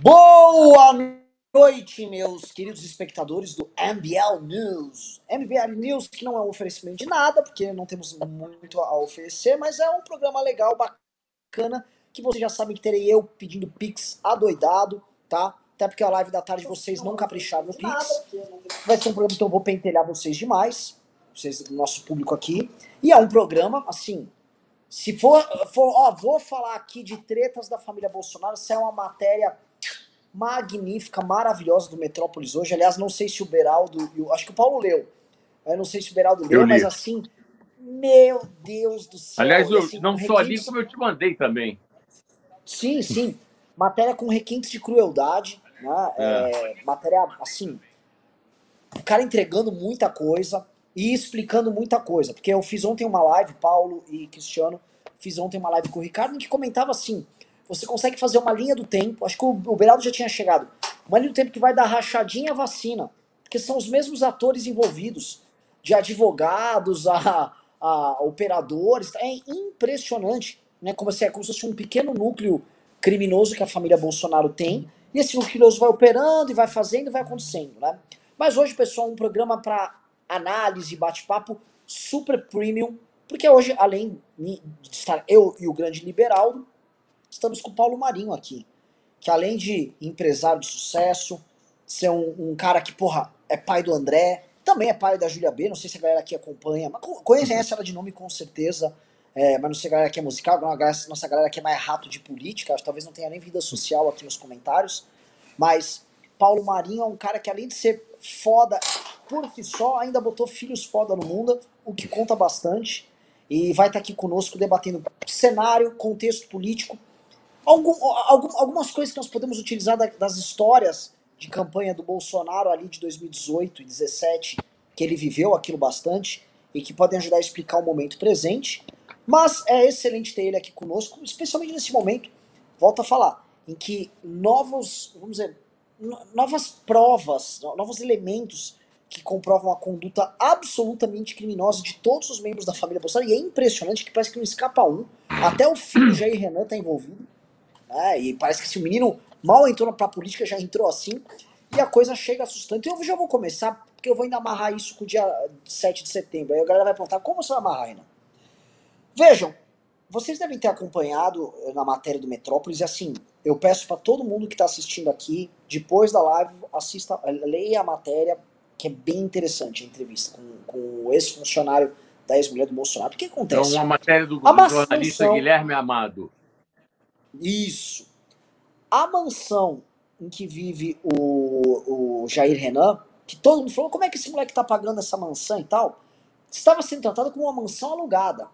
Boa noite, meus queridos espectadores do MBL News. MBL News que não é um oferecimento de nada, porque não temos muito a oferecer, mas é um programa legal, bacana, que vocês já sabem que terei eu pedindo Pix adoidado, tá? Até porque a live da tarde vocês não capricharam no Pix. Vai ser um programa que eu vou pentelhar vocês demais, vocês, nosso público aqui. E é um programa, assim, se vou falar aqui de tretas da família Bolsonaro, se é uma matéria magnífica, maravilhosa do Metrópolis hoje. Aliás, não sei se o Beraldo, acho que o Paulo leu. Eu não sei se o Beraldo leu, mas assim, meu Deus do céu. Aliás, eu assim, não só ali, como eu te mandei também. Sim, sim. Matéria com requintes de crueldade, né? Matéria, assim, o cara entregando muita coisa e explicando muita coisa. Porque eu fiz ontem uma live, Paulo e Cristiano, fiz ontem uma live com o Ricardo, em que comentava assim, você consegue fazer uma linha do tempo, acho que o Beraldo já tinha chegado, uma linha do tempo que vai dar rachadinha a vacina, porque são os mesmos atores envolvidos, de advogados a operadores, é impressionante, né, como se fosse um pequeno núcleo criminoso que a família Bolsonaro tem, e esse núcleo criminoso vai operando e vai fazendo e vai acontecendo, né. Mas hoje, pessoal, um programa para análise, bate-papo super premium, porque hoje, além de estar eu e o grande Liberaldo, estamos com o Paulo Marinho aqui, que além de empresário de sucesso, ser um cara que, porra, é pai do André, também é pai da Júlia B, não sei se a galera aqui acompanha, mas conhece ela de nome com certeza, mas não sei se a galera aqui é musical, nossa galera aqui é mais rato de política, acho que talvez não tenha nem vida social aqui nos comentários, mas Paulo Marinho é um cara que além de ser foda por si só, ainda botou filhos foda no mundo, o que conta bastante, e vai estar aqui conosco debatendo cenário, contexto político, algumas coisas que nós podemos utilizar das histórias de campanha do Bolsonaro ali de 2018 e 2017, que ele viveu aquilo bastante, e que podem ajudar a explicar o momento presente. Mas é excelente ter ele aqui conosco, especialmente nesse momento, volto a falar, em que novas provas, novos elementos que comprovam a conduta absolutamente criminosa de todos os membros da família Bolsonaro, e é impressionante que parece que não escapa um, até o filho Jair Renan está envolvido, né? E parece que se o menino mal entrou pra política, já entrou assim, e a coisa chega assustante. Então eu já vou começar, porque eu vou ainda amarrar isso com o dia 7 de setembro. Aí a galera vai perguntar, como você vai amarrar, Renan? Vejam, vocês devem ter acompanhado na matéria do Metrópolis, e assim, eu peço para todo mundo que está assistindo aqui, depois da live, assista, leia a matéria, que é bem interessante a entrevista com o ex-funcionário da ex-mulher do Bolsonaro. O que acontece? É uma matéria do jornalista Guilherme Amado. Isso. A mansão em que vive o Jair Renan, que todo mundo falou, como é que esse moleque tá pagando essa mansão e tal, estava sendo tratada como uma mansão alugada.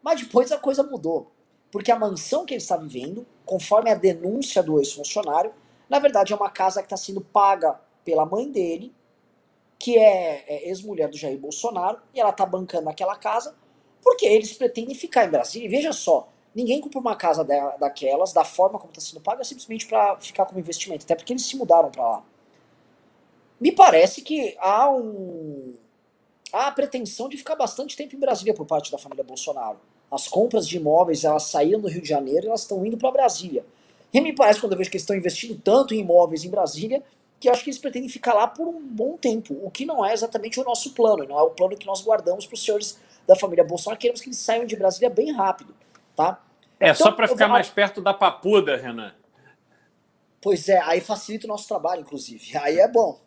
Mas depois a coisa mudou. Porque a mansão que ele está vivendo, conforme a denúncia do ex-funcionário, na verdade é uma casa que está sendo paga pela mãe dele, que é ex-mulher do Jair Bolsonaro, e ela tá bancando aquela casa porque eles pretendem ficar em Brasília. E veja só, ninguém compra uma casa daquelas, da forma como está sendo paga, simplesmente para ficar como investimento. Até porque eles se mudaram para lá. Me parece que há a pretensão de ficar bastante tempo em Brasília por parte da família Bolsonaro. As compras de imóveis, elas saíram do Rio de Janeiro e elas estão indo para Brasília. E me parece, quando eu vejo que eles estão investindo tanto em imóveis em Brasília, que eu acho que eles pretendem ficar lá por um bom tempo, o que não é exatamente o nosso plano, e não é o plano que nós guardamos para os senhores da família Bolsonaro. Queremos que eles saiam de Brasília bem rápido, tá? Então, só para ficar mais perto da papuda, Renan. Pois é, aí facilita o nosso trabalho, inclusive. Aí é bom.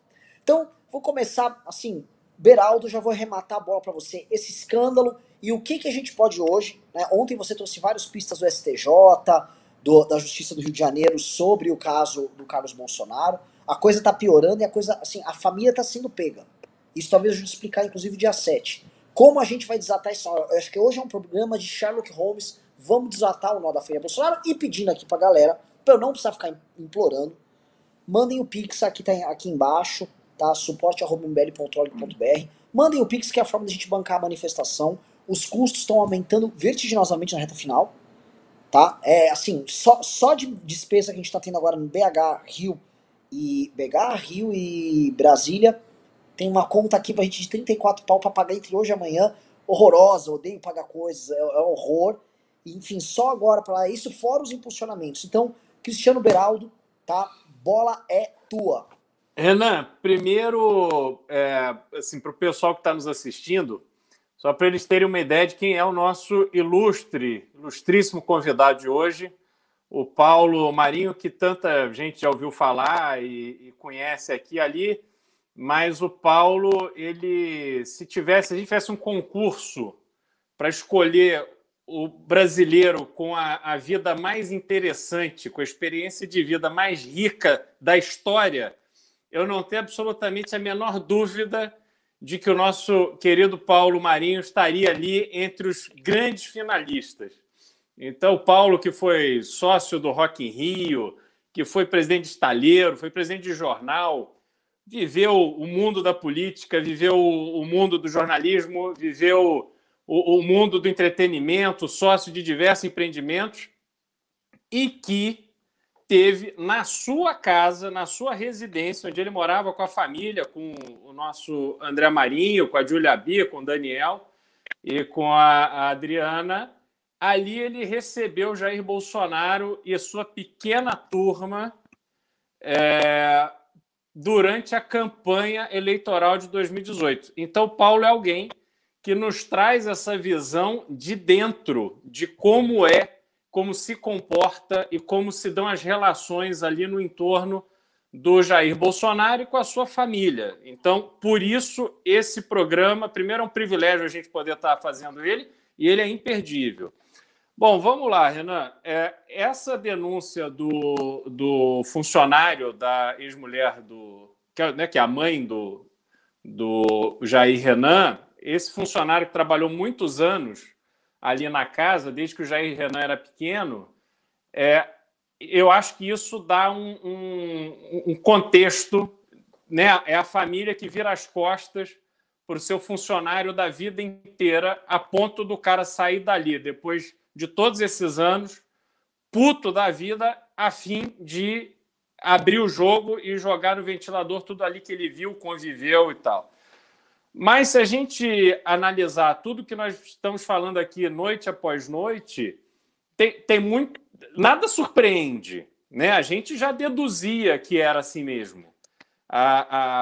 Então, vou começar, assim, Beraldo, já vou arrematar a bola para você. Esse escândalo e o que a gente pode hoje, né? Ontem você trouxe várias pistas do STJ, da Justiça do Rio de Janeiro sobre o caso do Carlos Bolsonaro. A coisa tá piorando e a coisa, assim, a família tá sendo pega. Isso talvez ajude a explicar, inclusive, dia 7. Como a gente vai desatar isso? Eu acho que hoje é um programa de Sherlock Holmes. Vamos desatar o nó da família Bolsonaro e pedindo aqui pra galera, pra eu não precisar ficar implorando, mandem o Pix, aqui embaixo, tá? suporte@mbl.org.br. Mandem o Pix, que é a forma de a gente bancar a manifestação. Os custos estão aumentando vertiginosamente na reta final, tá? É assim, só de despesa que a gente está tendo agora no Rio e Brasília, tem uma conta aqui pra gente de 34 pau pra pagar entre hoje e amanhã, horrorosa, odeio pagar coisas, é horror. Enfim, só agora para isso, fora os impulsionamentos. Então, Cristiano Beraldo, tá? Bola é tua. Renan, primeiro, assim, para o pessoal que está nos assistindo, só para eles terem uma ideia de quem é o nosso ilustríssimo convidado de hoje, o Paulo Marinho, que tanta gente já ouviu falar e conhece aqui e ali, mas o Paulo, ele, se a gente tivesse um concurso para escolher o brasileiro com a vida mais interessante, com a experiência de vida mais rica da história, eu não tenho absolutamente a menor dúvida de que o nosso querido Paulo Marinho estaria ali entre os grandes finalistas. Então, o Paulo, que foi sócio do Rock in Rio, que foi presidente de estaleiro, foi presidente de jornal, viveu o mundo da política, viveu o mundo do jornalismo, viveu o mundo do entretenimento, sócio de diversos empreendimentos, e que teve na sua casa, na sua residência, onde ele morava com a família, com o nosso André Marinho, com a Júlia Bia, com o Daniel e com a Adriana. Ali ele recebeu Jair Bolsonaro e sua pequena turma durante a campanha eleitoral de 2018. Então, Paulo é alguém que nos traz essa visão de dentro, de como se comporta e como se dão as relações ali no entorno do Jair Bolsonaro e com a sua família. Então, por isso, esse programa, primeiro, é um privilégio a gente poder estar fazendo ele, e ele é imperdível. Bom, vamos lá, Renan. Essa denúncia do funcionário da ex-mulher que é a mãe do Jair Renan, esse funcionário que trabalhou muitos anos ali na casa, desde que o Jair Renan era pequeno, eu acho que isso dá um contexto, né? É a família que vira as costas para o seu funcionário da vida inteira, a ponto do cara sair dali, depois de todos esses anos, puto da vida, a fim de abrir o jogo e jogar no ventilador tudo ali que ele viu, conviveu e tal. Mas se a gente analisar tudo que nós estamos falando aqui noite após noite, tem muito, nada surpreende, né? A gente já deduzia que era assim mesmo.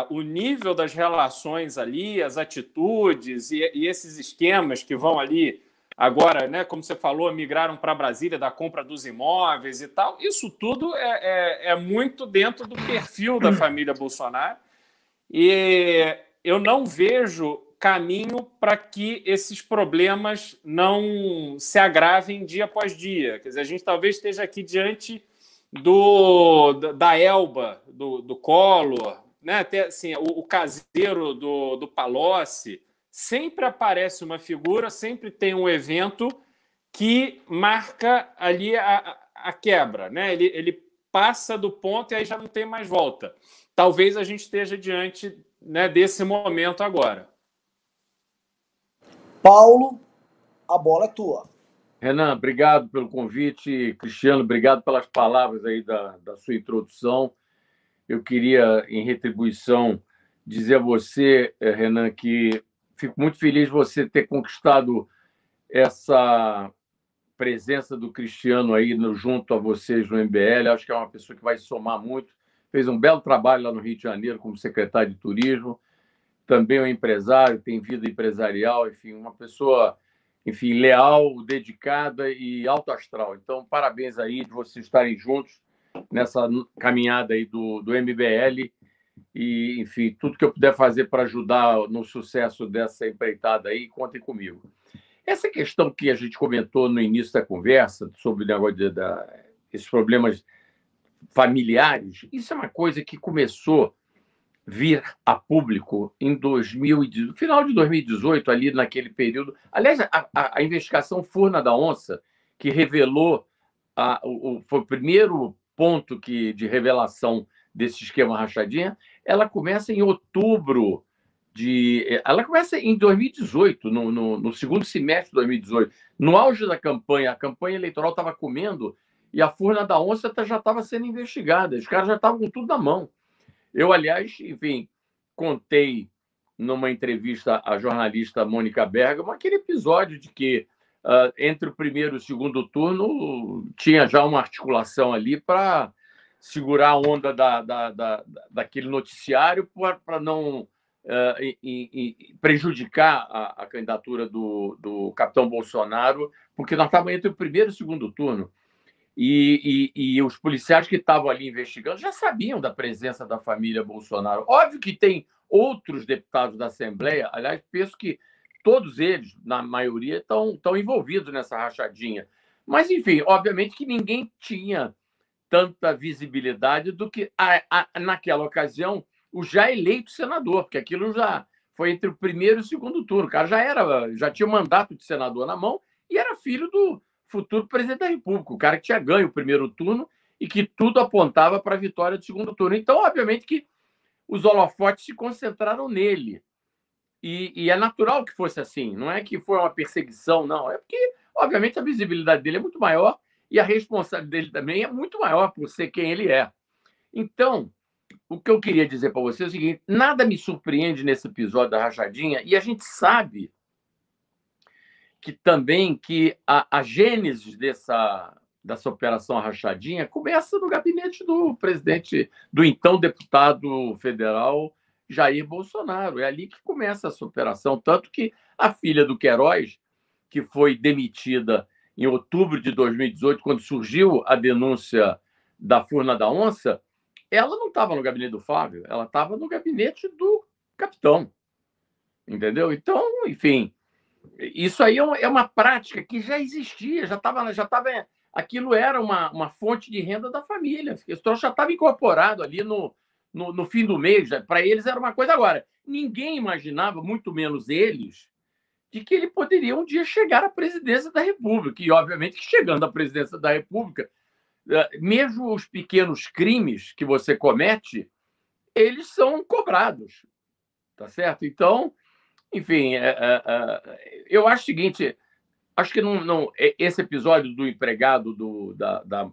O nível das relações ali, as atitudes e esses esquemas que vão ali agora, né, como você falou, migraram para Brasília da compra dos imóveis e tal, isso tudo é muito dentro do perfil da família Bolsonaro. E eu não vejo caminho para que esses problemas não se agravem dia após dia. Quer dizer, a gente talvez esteja aqui diante da Elba, do Collor, né? Até, assim, o caseiro do Palocci. Sempre aparece uma figura, sempre tem um evento que marca ali a quebra, né? Ele passa do ponto e aí já não tem mais volta. Talvez a gente esteja diante, né, desse momento agora. Paulo, a bola é tua. Renan, obrigado pelo convite. Cristiano, obrigado pelas palavras aí da sua introdução. Eu queria, em retribuição, dizer a você, Renan, que fico muito feliz de você ter conquistado essa presença do Cristiano aí junto a vocês no MBL. Acho que é uma pessoa que vai somar muito. Fez um belo trabalho lá no Rio de Janeiro como secretário de turismo. Também é um empresário, tem vida empresarial, enfim, uma pessoa, enfim, leal, dedicada e alto astral. Então, parabéns aí de vocês estarem juntos nessa caminhada aí do MBL. E, enfim, tudo que eu puder fazer para ajudar no sucesso dessa empreitada aí, contem comigo. Essa questão que a gente comentou no início da conversa, sobre o negócio esses problemas familiares, isso é uma coisa que começou a vir a público em no final de 2018, ali naquele período. Aliás, a investigação Furna da Onça, que revelou, foi o primeiro ponto de revelação desse esquema rachadinha, ela começa em outubro ela começa em 2018, no segundo semestre de 2018, no auge da campanha. A campanha eleitoral estava comendo e a Furna da Onça já estava sendo investigada. Os caras já estavam com tudo na mão. Eu, aliás, enfim, contei numa entrevista à jornalista Mônica Bergamo aquele episódio de que entre o primeiro e o segundo turno tinha já uma articulação ali para segurar a onda daquele noticiário para não prejudicar a candidatura do capitão Bolsonaro, porque nós estávamos entre o primeiro e o segundo turno. E os policiais que estavam ali investigando já sabiam da presença da família Bolsonaro. Óbvio que tem outros deputados da Assembleia, aliás, penso que todos eles, na maioria, estão envolvidos nessa rachadinha. Mas, enfim, obviamente que ninguém tinha tanta visibilidade do que, naquela ocasião, o já eleito senador, porque aquilo já foi entre o primeiro e o segundo turno. O cara já tinha o mandato de senador na mão e era filho do futuro presidente da República, o cara que tinha ganho o primeiro turno e que tudo apontava para a vitória do segundo turno. Então, obviamente que os holofotes se concentraram nele. E é natural que fosse assim, não é que foi uma perseguição, não. É porque, obviamente, a visibilidade dele é muito maior e a responsabilidade dele também é muito maior por ser quem ele é. Então, o que eu queria dizer para você é o seguinte: nada me surpreende nesse episódio da rachadinha, e a gente sabe que também que a gênese dessa operação rachadinha começa no gabinete do presidente, do então deputado federal Jair Bolsonaro. É ali que começa essa operação, tanto que a filha do Queiroz, que foi demitida em outubro de 2018, quando surgiu a denúncia da Furna da Onça, ela não estava no gabinete do Flávio, ela estava no gabinete do capitão. Entendeu? Então, enfim, isso aí é uma prática que já existia, já estava. Aquilo era uma fonte de renda da família. Esse troço já estava incorporado ali no fim do mês. Para eles era uma coisa. Agora, ninguém imaginava, muito menos eles, de que ele poderia um dia chegar à presidência da República. E, obviamente, que chegando à presidência da República, mesmo os pequenos crimes que você comete, eles são cobrados. Tá certo? Então, enfim, eu acho o seguinte: acho que esse episódio do empregado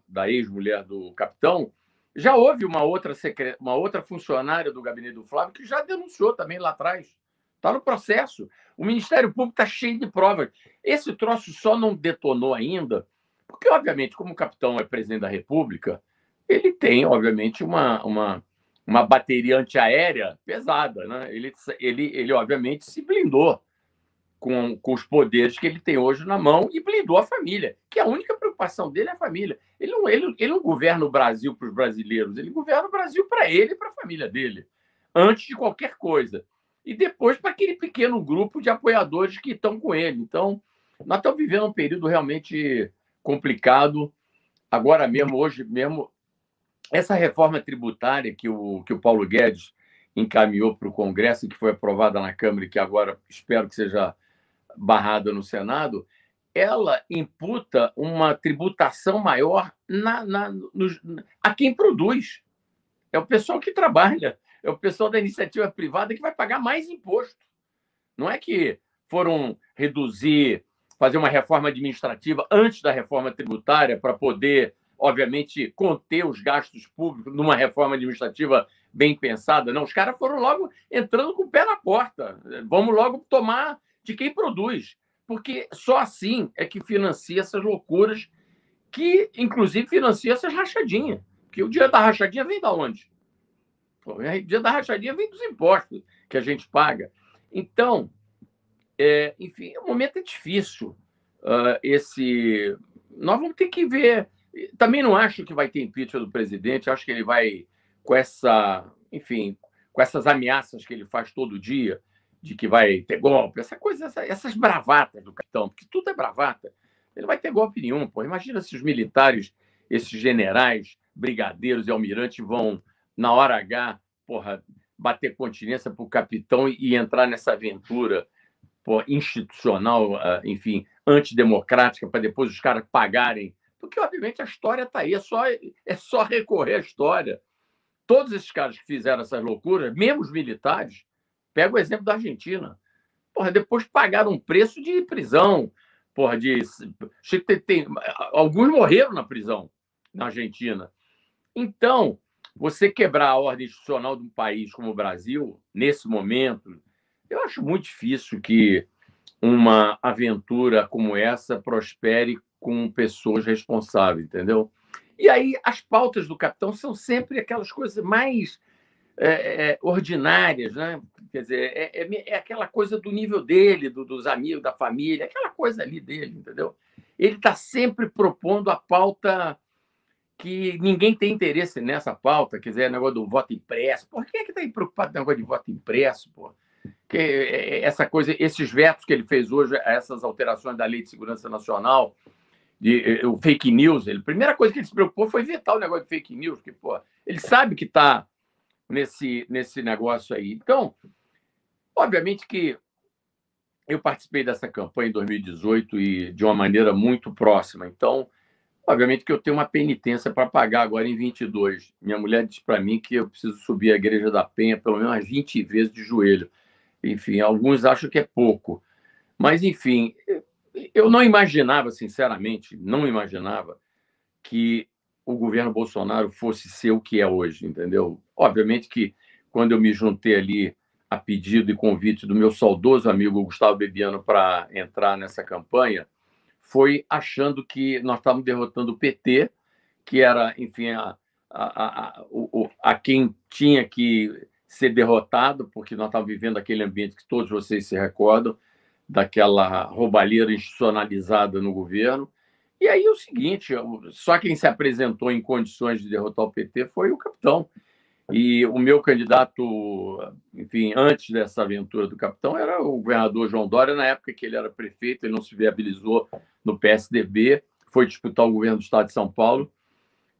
da ex-mulher do capitão, já houve uma outra funcionária do gabinete do Flávio que já denunciou também lá atrás. Está no processo. O Ministério Público está cheio de provas. Esse troço só não detonou ainda, porque, obviamente, como o capitão é presidente da República, ele tem, obviamente, uma bateria antiaérea pesada, né? Ele obviamente, se blindou com os poderes que ele tem hoje na mão e blindou a família, que a única preocupação dele é a família. Ele não governa o Brasil para os brasileiros, ele governa o Brasil para ele e para a família dele, antes de qualquer coisa. E depois para aquele pequeno grupo de apoiadores que estão com ele. Então, nós estamos vivendo um período realmente complicado. Agora mesmo, hoje mesmo, essa reforma tributária que o Paulo Guedes encaminhou para o Congresso, que foi aprovada na Câmara e que agora espero que seja barrada no Senado, ela imputa uma tributação maior a quem produz. É o pessoal que trabalha, é o pessoal da iniciativa privada que vai pagar mais imposto. Não é que foram fazer uma reforma administrativa antes da reforma tributária para poder, obviamente, conter os gastos públicos numa reforma administrativa bem pensada. Não, os caras foram logo entrando com o pé na porta. Vamos logo tomar de quem produz, porque só assim é que financia essas loucuras, que, inclusive, financia essas rachadinhas. Porque o dia da rachadinha vem de onde? O dia da rachadinha vem dos impostos que a gente paga. Então, enfim, o momento é difícil. Nós vamos ter que ver. Também não acho que vai ter impeachment do presidente, acho que ele vai, com essas ameaças que ele faz todo dia, de que vai ter golpe, essas bravatas do capitão, porque tudo é bravata. Ele não vai ter golpe nenhum, pô. Imagina se os militares, esses generais, brigadeiros e almirantes vão, na hora H, porra, bater continência para o capitão e entrar nessa aventura, porra, institucional, enfim, antidemocrática, para depois os caras pagarem. Porque, obviamente, a história está aí, é só recorrer à história. Todos esses caras que fizeram essas loucuras, mesmo os militares, pega o exemplo da Argentina, porra, depois pagaram um preço de prisão, porra, alguns morreram na prisão na Argentina. Então, você quebrar a ordem institucional de um país como o Brasil, nesse momento, eu acho muito difícil que uma aventura como essa prospere com pessoas responsáveis, entendeu? E aí as pautas do capitão são sempre aquelas coisas mais ordinárias, né? Quer dizer, é aquela coisa do nível dele, dos amigos, da família, aquela coisa ali dele, entendeu? Ele está sempre propondo a pauta que ninguém tem interesse nessa pauta, quer dizer, negócio do voto impresso. Por que está preocupado com o negócio de voto impresso, pô? Que essa coisa, esses vetos que ele fez hoje, essas alterações da Lei de Segurança Nacional, o fake news, a primeira coisa que ele se preocupou foi vetar o negócio de fake news, porque, pô, ele sabe que está nesse negócio aí. Então, obviamente que eu participei dessa campanha em 2018 e de uma maneira muito próxima. Então, obviamente que eu tenho uma penitência para pagar agora em 22. Minha mulher disse para mim que eu preciso subir a Igreja da Penha pelo menos umas 20 vezes de joelho. Enfim, alguns acham que é pouco. Mas, enfim, eu não imaginava, sinceramente, não imaginava que o governo Bolsonaro fosse ser o que é hoje, entendeu? Obviamente que quando eu me juntei ali a pedido e convite do meu saudoso amigo Gustavo Bebiano para entrar nessa campanha, foi achando que nós estávamos derrotando o PT, que era, enfim, a quem tinha que ser derrotado, porque nós estávamos vivendo aquele ambiente que todos vocês se recordam, daquela roubalheira institucionalizada no governo. E aí o seguinte, só quem se apresentou em condições de derrotar o PT foi o capitão. E o meu candidato, enfim, antes dessa aventura do capitão, era o governador João Dória, na época que ele era prefeito, ele não se viabilizou no PSDB, foi disputar o governo do estado de São Paulo.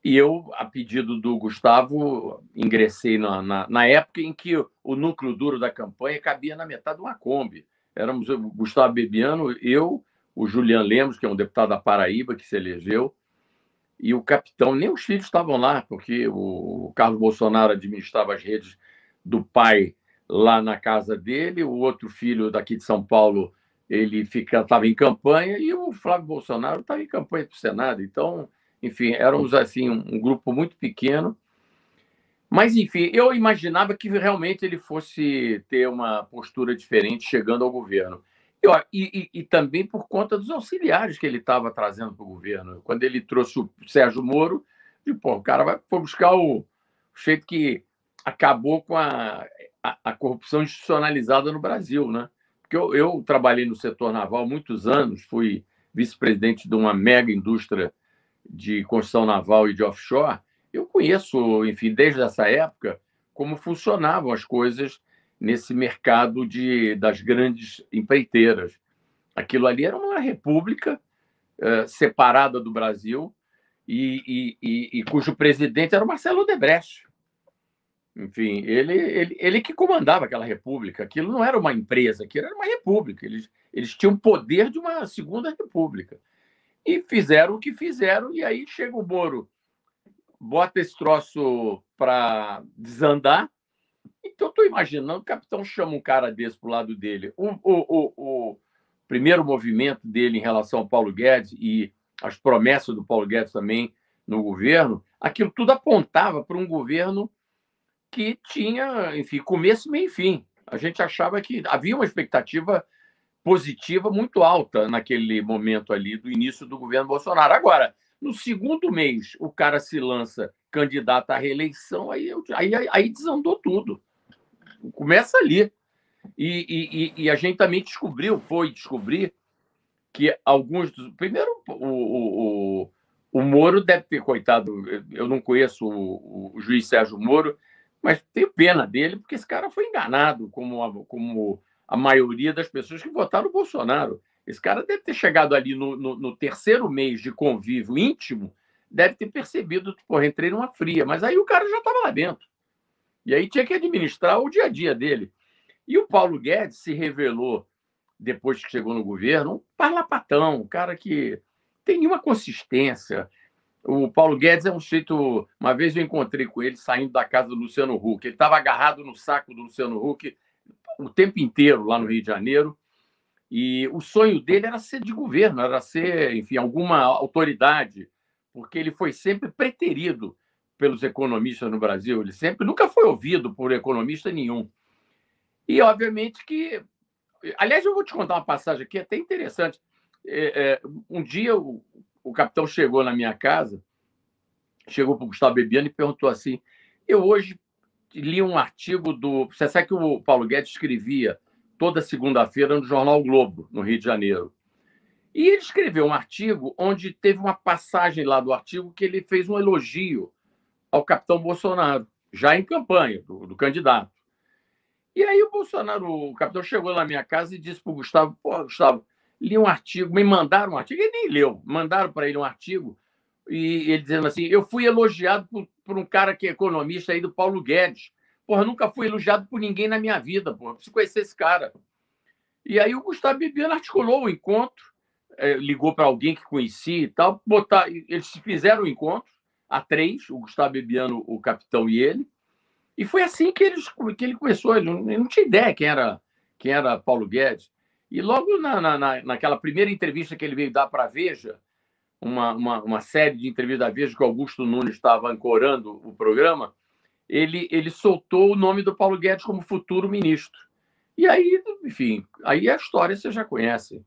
E eu, a pedido do Gustavo, ingressei na época em que o núcleo duro da campanha cabia na metade de uma Kombi. Éramos o Gustavo Bebiano, eu, o Julian Lemos, que é um deputado da Paraíba, que se elegeu, e o capitão. Nem os filhos estavam lá, porque o Carlos Bolsonaro administrava as redes do pai lá na casa dele, o outro filho daqui de São Paulo ele estava em campanha, e o Flávio Bolsonaro estava em campanha para o Senado. Então, enfim, éramos assim um grupo muito pequeno. Mas, enfim, eu imaginava que realmente ele fosse ter uma postura diferente chegando ao governo. E também por conta dos auxiliares que ele estava trazendo para o governo. Quando ele trouxe o Sérgio Moro, o cara foi buscar o jeito que acabou com a corrupção institucionalizada no Brasil, né? Porque eu trabalhei no setor naval muitos anos, fui vice-presidente de uma mega indústria de construção naval e de offshore. Eu conheço, enfim, desde essa época, como funcionavam as coisas nesse mercado das grandes empreiteiras. Aquilo ali era uma república separada do Brasil e cujo presidente era o Marcelo Odebrecht. Enfim, ele que comandava aquela república. Aquilo não era uma empresa, aquilo era uma república. Eles tinham o poder de uma segunda república. E fizeram o que fizeram, e aí chega o Moro, bota esse troço para desandar. Então, estou imaginando, o capitão chama um cara desse para o lado dele. O primeiro movimento dele em relação ao Paulo Guedes e as promessas do Paulo Guedes também no governo, aquilo tudo apontava para um governo que tinha, enfim, começo, meio e fim. A gente achava que havia uma expectativa positiva muito alta naquele momento ali do início do governo Bolsonaro. Agora, no segundo mês, o cara se lança candidato à reeleição, aí desandou tudo. Começa ali. E a gente também foi descobrir que alguns dos... Primeiro, o Moro deve ter, coitado, eu não conheço o juiz Sérgio Moro, mas tenho pena dele, porque esse cara foi enganado, como a maioria das pessoas que votaram no Bolsonaro. Esse cara deve ter chegado ali no terceiro mês de convívio íntimo, deve ter percebido, porra, entrei numa fria, mas aí o cara já estava lá dentro. E aí tinha que administrar o dia a dia dele. E o Paulo Guedes se revelou, depois que chegou no governo, um parlapatão, um cara que tem nenhuma consistência. O Paulo Guedes é um sujeito... Uma vez eu encontrei com ele saindo da casa do Luciano Huck. Ele estava agarrado no saco do Luciano Huck o tempo inteiro lá no Rio de Janeiro. E o sonho dele era ser de governo, era ser, enfim, alguma autoridade, porque ele foi sempre preterido pelos economistas no Brasil. Ele nunca foi ouvido por economista nenhum. E, obviamente, que... Aliás, eu vou te contar uma passagem aqui até interessante. Um dia, o capitão chegou na minha casa chegou para o Gustavo Bebiano e perguntou assim: eu hoje li um artigo do... Você sabe que o Paulo Guedes escrevia toda segunda-feira no jornal o Globo, no Rio de Janeiro. E ele escreveu um artigo onde teve uma passagem lá do artigo que ele fez um elogio ao capitão Bolsonaro, já em campanha, do candidato. E aí o capitão chegou na minha casa e disse para o Gustavo: pô, Gustavo, li um artigo, me mandaram um artigo, ele nem leu, mandaram para ele um artigo, e ele dizendo assim: eu fui elogiado por um cara que é economista aí do Paulo Guedes. Porra, nunca fui elogiado por ninguém na minha vida, porra, preciso conhecer esse cara. E aí o Gustavo Bebiano articulou o encontro, ligou para alguém que conhecia e tal, eles fizeram o encontro, a 3, o Gustavo Bebiano, o capitão e ele, e foi assim que ele começou. Ele não tinha ideia quem era Paulo Guedes. E logo naquela primeira entrevista que ele veio dar para a Veja, uma série de entrevistas da Veja que o Augusto Nunes estava ancorando o programa, ele soltou o nome do Paulo Guedes como futuro ministro. E aí, enfim, aí a história você já conhece.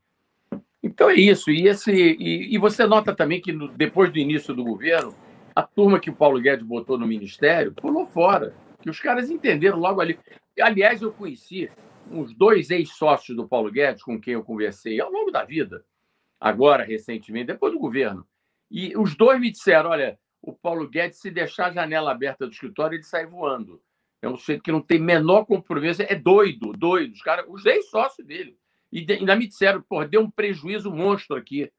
Então é isso. E você nota também que depois do início do governo, a turma que o Paulo Guedes botou no ministério pulou fora, que os caras entenderam logo ali. Aliás, eu conheci uns 2 ex-sócios do Paulo Guedes com quem eu conversei ao longo da vida, agora, recentemente, depois do governo. E os 2 me disseram: olha, o Paulo Guedes, se deixar a janela aberta do escritório, ele sai voando. É um sujeito que não tem menor compromisso, é doido. Os caras, os ex-sócios dele. E ainda me disseram: pô, deu um prejuízo monstro aqui.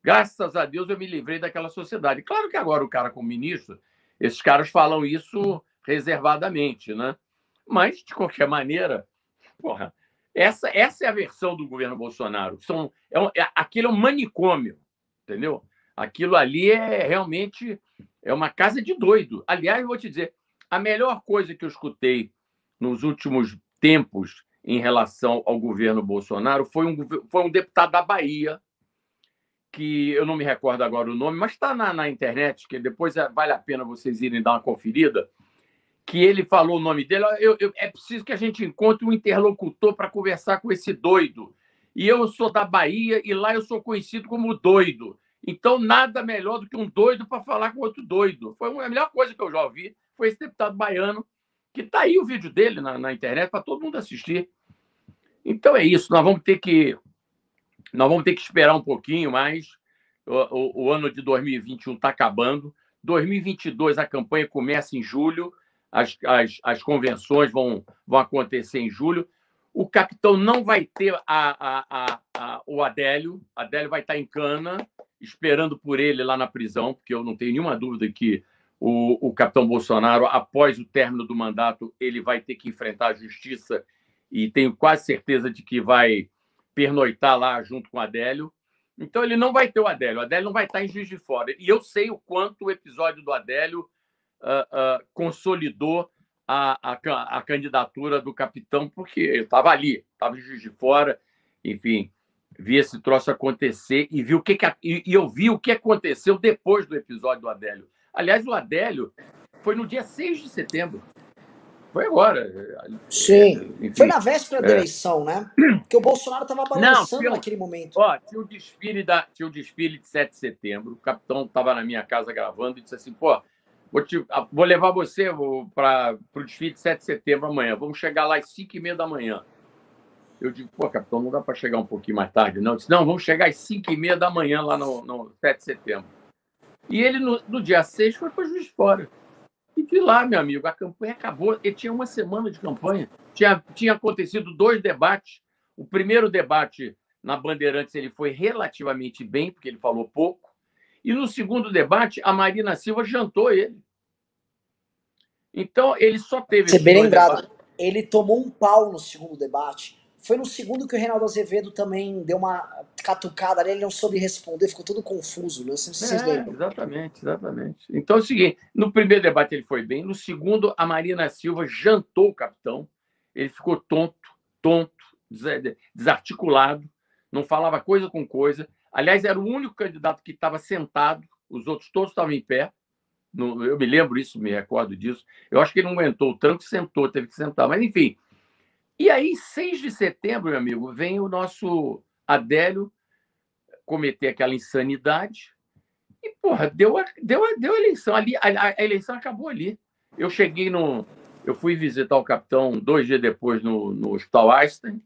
Graças a Deus eu me livrei daquela sociedade. Claro que agora o cara como ministro, esses caras falam isso reservadamente, né? Mas, de qualquer maneira, porra, essa é a versão do governo Bolsonaro. Aquilo é um manicômio, entendeu? Aquilo ali realmente uma casa de doido. Aliás, eu vou te dizer, a melhor coisa que eu escutei nos últimos tempos em relação ao governo Bolsonaro foi um deputado da Bahia, que eu não me recordo agora o nome, mas está na internet, que depois vale a pena vocês irem dar uma conferida, que ele falou o nome dele: é preciso que a gente encontre um interlocutor para conversar com esse doido. E eu sou da Bahia e lá eu sou conhecido como doido. Então, nada melhor do que um doido para falar com outro doido. Foi a melhor coisa que eu já ouvi, foi esse deputado baiano, que está aí o vídeo dele na internet para todo mundo assistir. Então é isso, nós vamos ter que esperar um pouquinho mais. O ano de 2021 está acabando. 2022 a campanha começa em julho, as convenções vão acontecer em julho. O capitão não vai ter o Adélio. Adélio vai estar em cana, esperando por ele lá na prisão, porque eu não tenho nenhuma dúvida que o capitão Bolsonaro, após o término do mandato, ele vai ter que enfrentar a justiça, e tenho quase certeza de que vai pernoitar lá junto com o Adélio. Então, ele não vai ter o Adélio. O Adélio não vai estar em Juiz de Fora. E eu sei o quanto o episódio do Adélio consolidou a candidatura do capitão, porque eu estava ali, estava em Juiz de Fora, enfim, vi esse troço acontecer e eu vi o que aconteceu depois do episódio do Adélio. Aliás, o Adélio foi no dia 6 de setembro. Foi agora. Sim. Enfim, foi na véspera da eleição, né? Porque o Bolsonaro estava balançando naquele momento. Tinha o desfile de 7 de setembro. O capitão estava na minha casa gravando e disse assim: pô, vou levar você para o desfile de 7 de setembro amanhã. Vamos chegar lá às 5h30 da manhã. Eu digo: pô, capitão, não dá para chegar um pouquinho mais tarde, não? Ele disse: não, vamos chegar às 5h30 da manhã lá no 7 de setembro. E ele, no dia 6, foi para Juiz de Fora. E de lá, meu amigo, a campanha acabou. Ele tinha uma semana de campanha. Tinha acontecido 2 debates. O primeiro debate na Bandeirantes ele foi relativamente bem, porque ele falou pouco. E no segundo debate, a Marina Silva jantou ele. Então, ele só teve... Você bem lembrado, ele tomou um pau no segundo debate. Foi no segundo que o Reinaldo Azevedo também deu uma catucada ali, ele não soube responder, ficou todo confuso, né? Não sei se vocês lembram. Exatamente. Então é o seguinte: no primeiro debate ele foi bem, no segundo a Marina Silva jantou o capitão, ele ficou tonto, desarticulado, não falava coisa com coisa. Aliás, era o único candidato que estava sentado, os outros todos estavam em pé. Eu me lembro isso, me recordo disso. Eu acho que ele não aguentou o tranco, sentou, teve que sentar, mas enfim. E aí, 6 de setembro, meu amigo, vem o nosso Adélio cometer aquela insanidade E, porra, deu a eleição. Ali, a eleição acabou ali. Eu cheguei no. Eu fui visitar o capitão 2 dias depois no Hospital Einstein,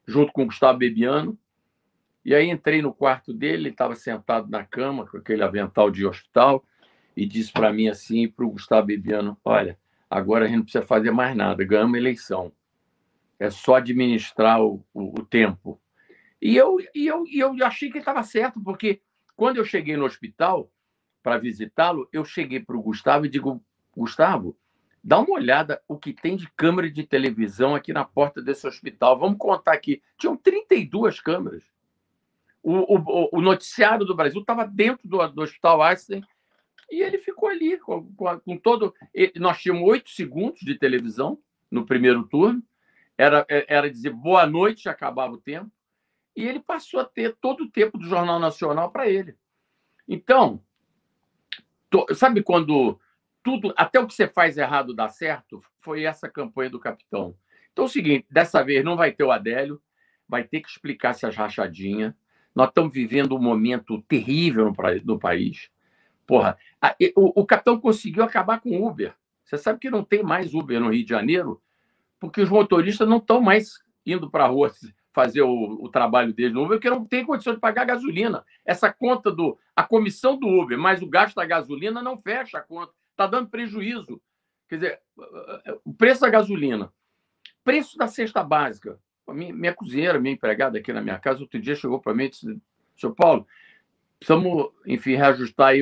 junto com o Gustavo Bebiano. E aí entrei no quarto dele, ele estava sentado na cama, com aquele avental de hospital, e disse para mim assim, para o Gustavo Bebiano: olha, agora a gente não precisa fazer mais nada, ganhamos a eleição. É só administrar o tempo. E eu achei que ele estava certo, porque quando eu cheguei no hospital para visitá-lo, eu cheguei para o Gustavo e digo: Gustavo, dá uma olhada o que tem de câmera de televisão aqui na porta desse hospital. Vamos contar aqui. Tinham 32 câmeras. O noticiário do Brasil estava dentro do Hospital Einstein e ele ficou ali com todo. Nós tínhamos 8 segundos de televisão no primeiro turno. Era dizer boa noite, acabava o tempo. E ele passou a ter todo o tempo do Jornal Nacional para ele. Então, sabe quando tudo, até o que você faz errado dá certo? Foi essa campanha do capitão. Então é o seguinte, dessa vez não vai ter o Adélio, vai ter que explicar essas rachadinhas. Nós estamos vivendo um momento terrível no país. Porra, o capitão conseguiu acabar com o Uber. Você sabe que não tem mais Uber no Rio de Janeiro, porque os motoristas não estão mais indo para a rua fazer o trabalho deles no Uber, porque não tem condição de pagar gasolina. Essa conta a comissão do Uber, mais o gasto da gasolina não fecha a conta. Está dando prejuízo. Quer dizer, o preço da gasolina, preço da cesta básica. Minha cozinheira, minha empregada aqui na minha casa, outro dia chegou para mim e disse: Sr. Paulo, precisamos, enfim, reajustar aí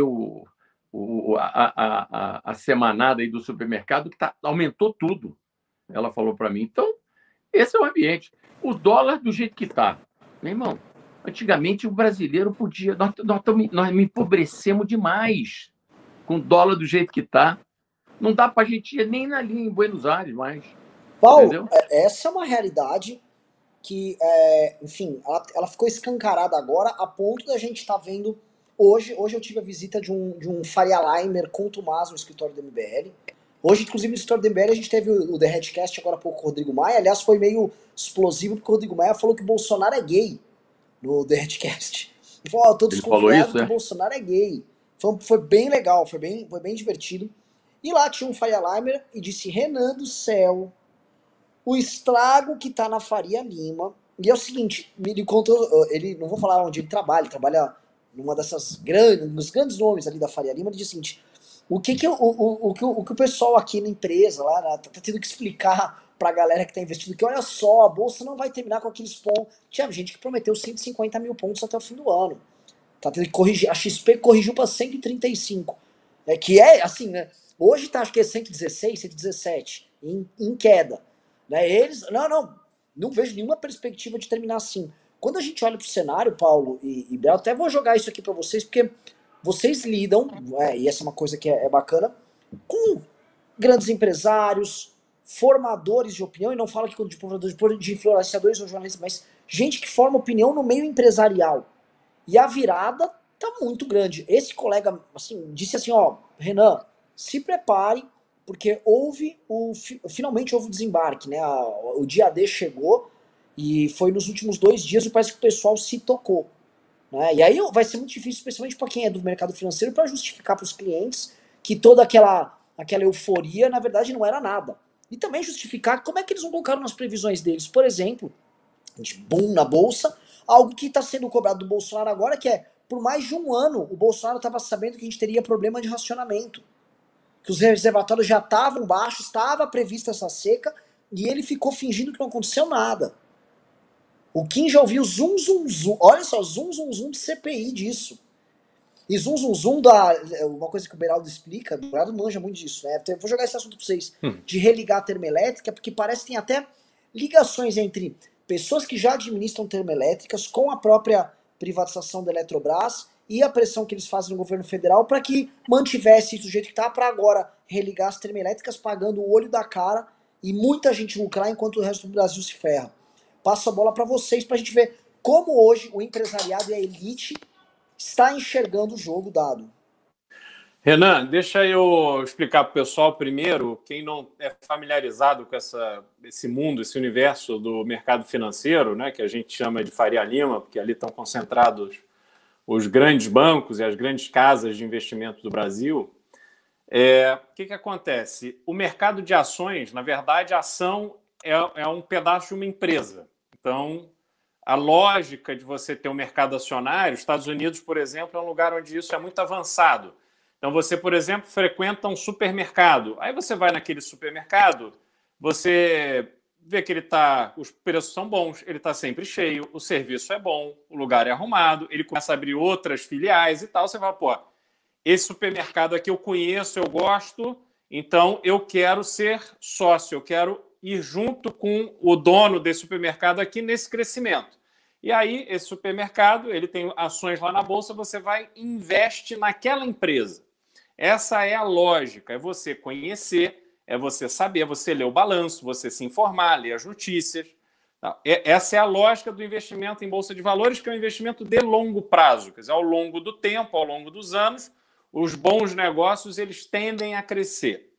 a semanada aí do supermercado, que aumentou tudo. Ela falou para mim. Então, esse é o ambiente. O dólar do jeito que está. Meu irmão, antigamente o brasileiro podia... Nós me empobrecemos demais com o dólar do jeito que está. Não dá para a gente ir nem ali em Buenos Aires mais. Paulo, entendeu? Essa é uma realidade que, enfim, ela ficou escancarada agora a ponto da gente estar vendo... Hoje eu tive a visita de um Faria Limer com o Tomás no escritório do MBL. Hoje, inclusive, no escritório do MBL, a gente teve o The Redcast agora há pouco com o Rodrigo Maia. Aliás, foi meio explosivo, porque o Rodrigo Maia falou que o Bolsonaro é gay no The Redcast. Ele falou: eu tô desconfiado que o Bolsonaro é gay. Foi bem legal, foi bem divertido. E lá tinha um Faria Limer e disse: Renan do céu, o estrago que tá na Faria Lima. E é o seguinte, ele contou, não vou falar onde ele trabalha numa dessas nos grandes nomes ali da Faria Lima. Ele disse o seguinte: o que o pessoal aqui na empresa lá tá tendo que explicar pra galera que tá investindo, que olha só, a bolsa não vai terminar com aqueles pontos. Tinha gente que prometeu 150 mil pontos até o fim do ano. Tá tendo que corrigir. A XP corrigiu pra 135. Que é assim, né? Hoje tá, acho que é 116, 117, em queda. Né? Eles, não vejo nenhuma perspectiva de terminar assim. Quando a gente olha pro cenário, Paulo e Bel, até vou jogar isso aqui pra vocês, porque vocês lidam, e essa é uma coisa que é bacana, com grandes empresários, formadores de opinião, e não falo aqui de influenciadores ou jornalistas, mas gente que forma opinião no meio empresarial. E a virada tá muito grande. Esse colega, assim, disse assim, ó, Renan, se prepare, porque finalmente houve o desembarque, né? O dia D chegou, e foi nos últimos 2 dias, e parece que o pessoal se tocou. Né? E aí vai ser muito difícil, especialmente para quem é do mercado financeiro, para justificar para os clientes que toda aquela euforia, na verdade, não era nada. E também justificar como é que eles não colocaram nas previsões deles. Por exemplo, de boom na bolsa, algo que está sendo cobrado do Bolsonaro agora, que é, por mais de um ano, o Bolsonaro estava sabendo que a gente teria problema de racionamento. Que os reservatórios já estavam baixos, estava prevista essa seca, e ele ficou fingindo que não aconteceu nada. O Kim já ouviu zum, zum, zum. Olha só, zum, zum, zum de CPI disso. E zum, zum, zum uma coisa que o Beraldo explica, o Beraldo manja muito disso, né? Vou jogar esse assunto pra vocês. De religar a termoelétrica, porque parece que tem até ligações entre pessoas que já administram termoelétricas com a própria privatização da Eletrobras e a pressão que eles fazem no governo federal para que mantivesse isso do jeito que tá, para agora religar as termoelétricas pagando o olho da cara e muita gente lucrar enquanto o resto do Brasil se ferra. Passo a bola para vocês pra gente ver como hoje o empresariado e a elite está enxergando o jogo dado. Renan, deixa eu explicar para o pessoal primeiro, quem não é familiarizado com esse mundo, esse universo do mercado financeiro, né, que a gente chama de Faria Lima, porque ali estão concentrados os grandes bancos e as grandes casas de investimento do Brasil, o que acontece? O mercado de ações, na verdade, a ação é um pedaço de uma empresa. Então, a lógica de você ter um mercado acionário, Estados Unidos, por exemplo, é um lugar onde isso é muito avançado. Então, você, por exemplo, frequenta um supermercado. Aí você vai naquele supermercado, você vê que os preços são bons, ele está sempre cheio, o serviço é bom, o lugar é arrumado, ele começa a abrir outras filiais e tal. Você fala, pô, esse supermercado aqui eu conheço, eu gosto, então eu quero ser sócio, eu quero ir junto com o dono desse supermercado aqui nesse crescimento. E aí, esse supermercado, ele tem ações lá na Bolsa, você vai e investe naquela empresa. Essa é a lógica, é você conhecer, é você saber, é você ler o balanço, você se informar, ler as notícias. Essa é a lógica do investimento em Bolsa de Valores, que é um investimento de longo prazo. Quer dizer, ao longo do tempo, ao longo dos anos, os bons negócios eles tendem a crescer.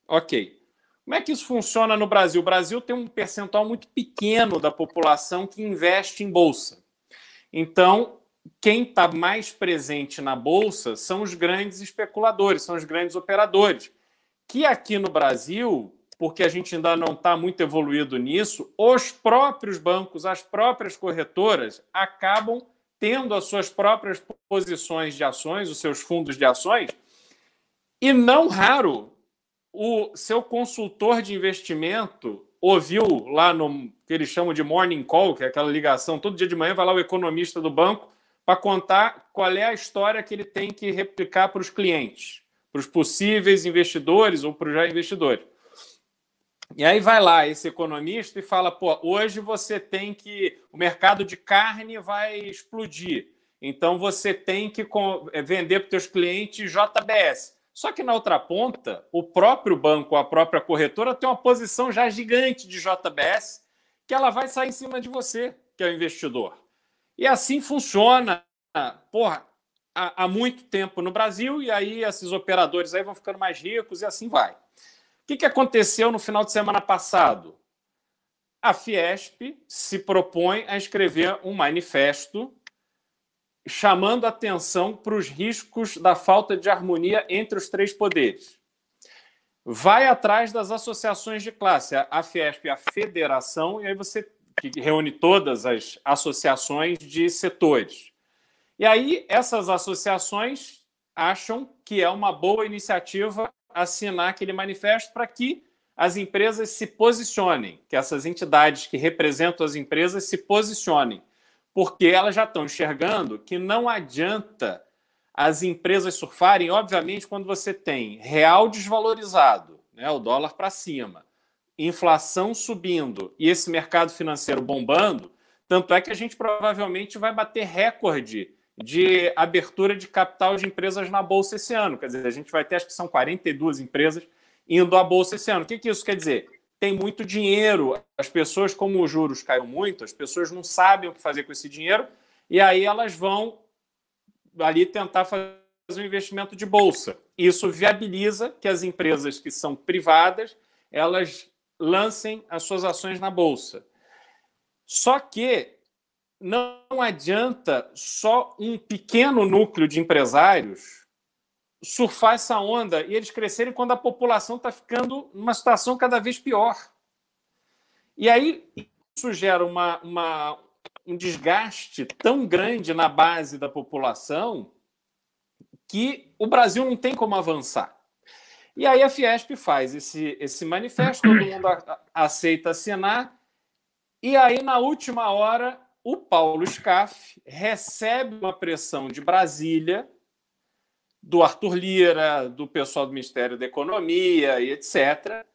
Ok. Como é que isso funciona no Brasil? O Brasil tem um percentual muito pequeno da população que investe em Bolsa. Então, quem está mais presente na Bolsa são os grandes especuladores, são os grandes operadores, que aqui no Brasil, porque a gente ainda não está muito evoluído nisso, os próprios bancos, as próprias corretoras acabam tendo as suas próprias posições de ações, os seus fundos de ações, e não raro o seu consultor de investimento ouviu lá no que eles chamam de morning call, que é aquela ligação, todo dia de manhã vai lá o economista do banco para contar qual é a história que ele tem que replicar para os clientes, para os possíveis investidores ou para os já investidores. E aí vai lá esse economista e fala, pô, hoje você tem que... O mercado de carne vai explodir, então você tem que vender para os seus clientes JBS. Só que na outra ponta, o próprio banco, a própria corretora tem uma posição já gigante de JBS que ela vai sair em cima de você, que é o investidor. E assim funciona, porra, há muito tempo no Brasil, e aí esses operadores aí vão ficando mais ricos e assim vai. O que aconteceu no final de semana passado? A Fiesp se propõe a escrever um manifesto chamando atenção para os riscos da falta de harmonia entre os três poderes. Vai atrás das associações de classe. A Fiesp é a federação, e aí você reúne todas as associações de setores. E aí essas associações acham que é uma boa iniciativa assinar aquele manifesto para que as empresas se posicionem, que essas entidades que representam as empresas se posicionem, porque elas já estão enxergando que não adianta as empresas surfarem, obviamente, quando você tem real desvalorizado, né, o dólar para cima, inflação subindo e esse mercado financeiro bombando, tanto é que a gente provavelmente vai bater recorde de abertura de capital de empresas na Bolsa esse ano. Quer dizer, a gente vai ter, acho que são 42 empresas indo à Bolsa esse ano. O que isso quer dizer? Tem muito dinheiro. As pessoas, como os juros caiu muito, as pessoas não sabem o que fazer com esse dinheiro e aí elas vão ali tentar fazer um investimento de bolsa. Isso viabiliza que as empresas que são privadas elas lancem as suas ações na bolsa. Só que não adianta só um pequeno núcleo de empresários surfar essa onda e eles crescerem quando a população está ficando numa situação cada vez pior. E aí isso gera um desgaste tão grande na base da população que o Brasil não tem como avançar. E aí a Fiesp faz esse manifesto, todo mundo aceita assinar, e aí na última hora o Paulo Scaff recebe uma pressão de Brasília, do Arthur Lira, do pessoal do Ministério da Economia e etc.,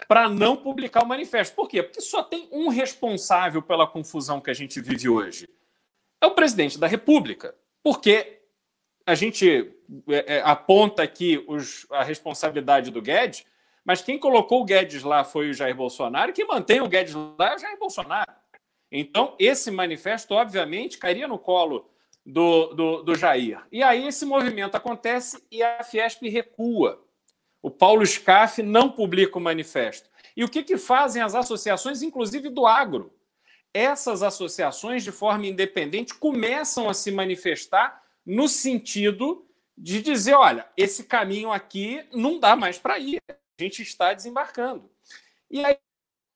para não publicar o manifesto. Por quê? Porque só tem um responsável pela confusão que a gente vive hoje. É o presidente da República. Porque a gente aponta aqui a responsabilidade do Guedes, mas quem colocou o Guedes lá foi o Jair Bolsonaro, e quem mantém o Guedes lá é o Jair Bolsonaro. Então, esse manifesto, obviamente, cairia no colo do Jair. E aí esse movimento acontece e a Fiesp recua. O Paulo Scaff não publica o manifesto. E o que fazem as associações, inclusive do agro? essas associações, de forma independente, começam a se manifestar no sentido de dizer, olha, esse caminho aqui não dá mais para ir, a gente está desembarcando. E aí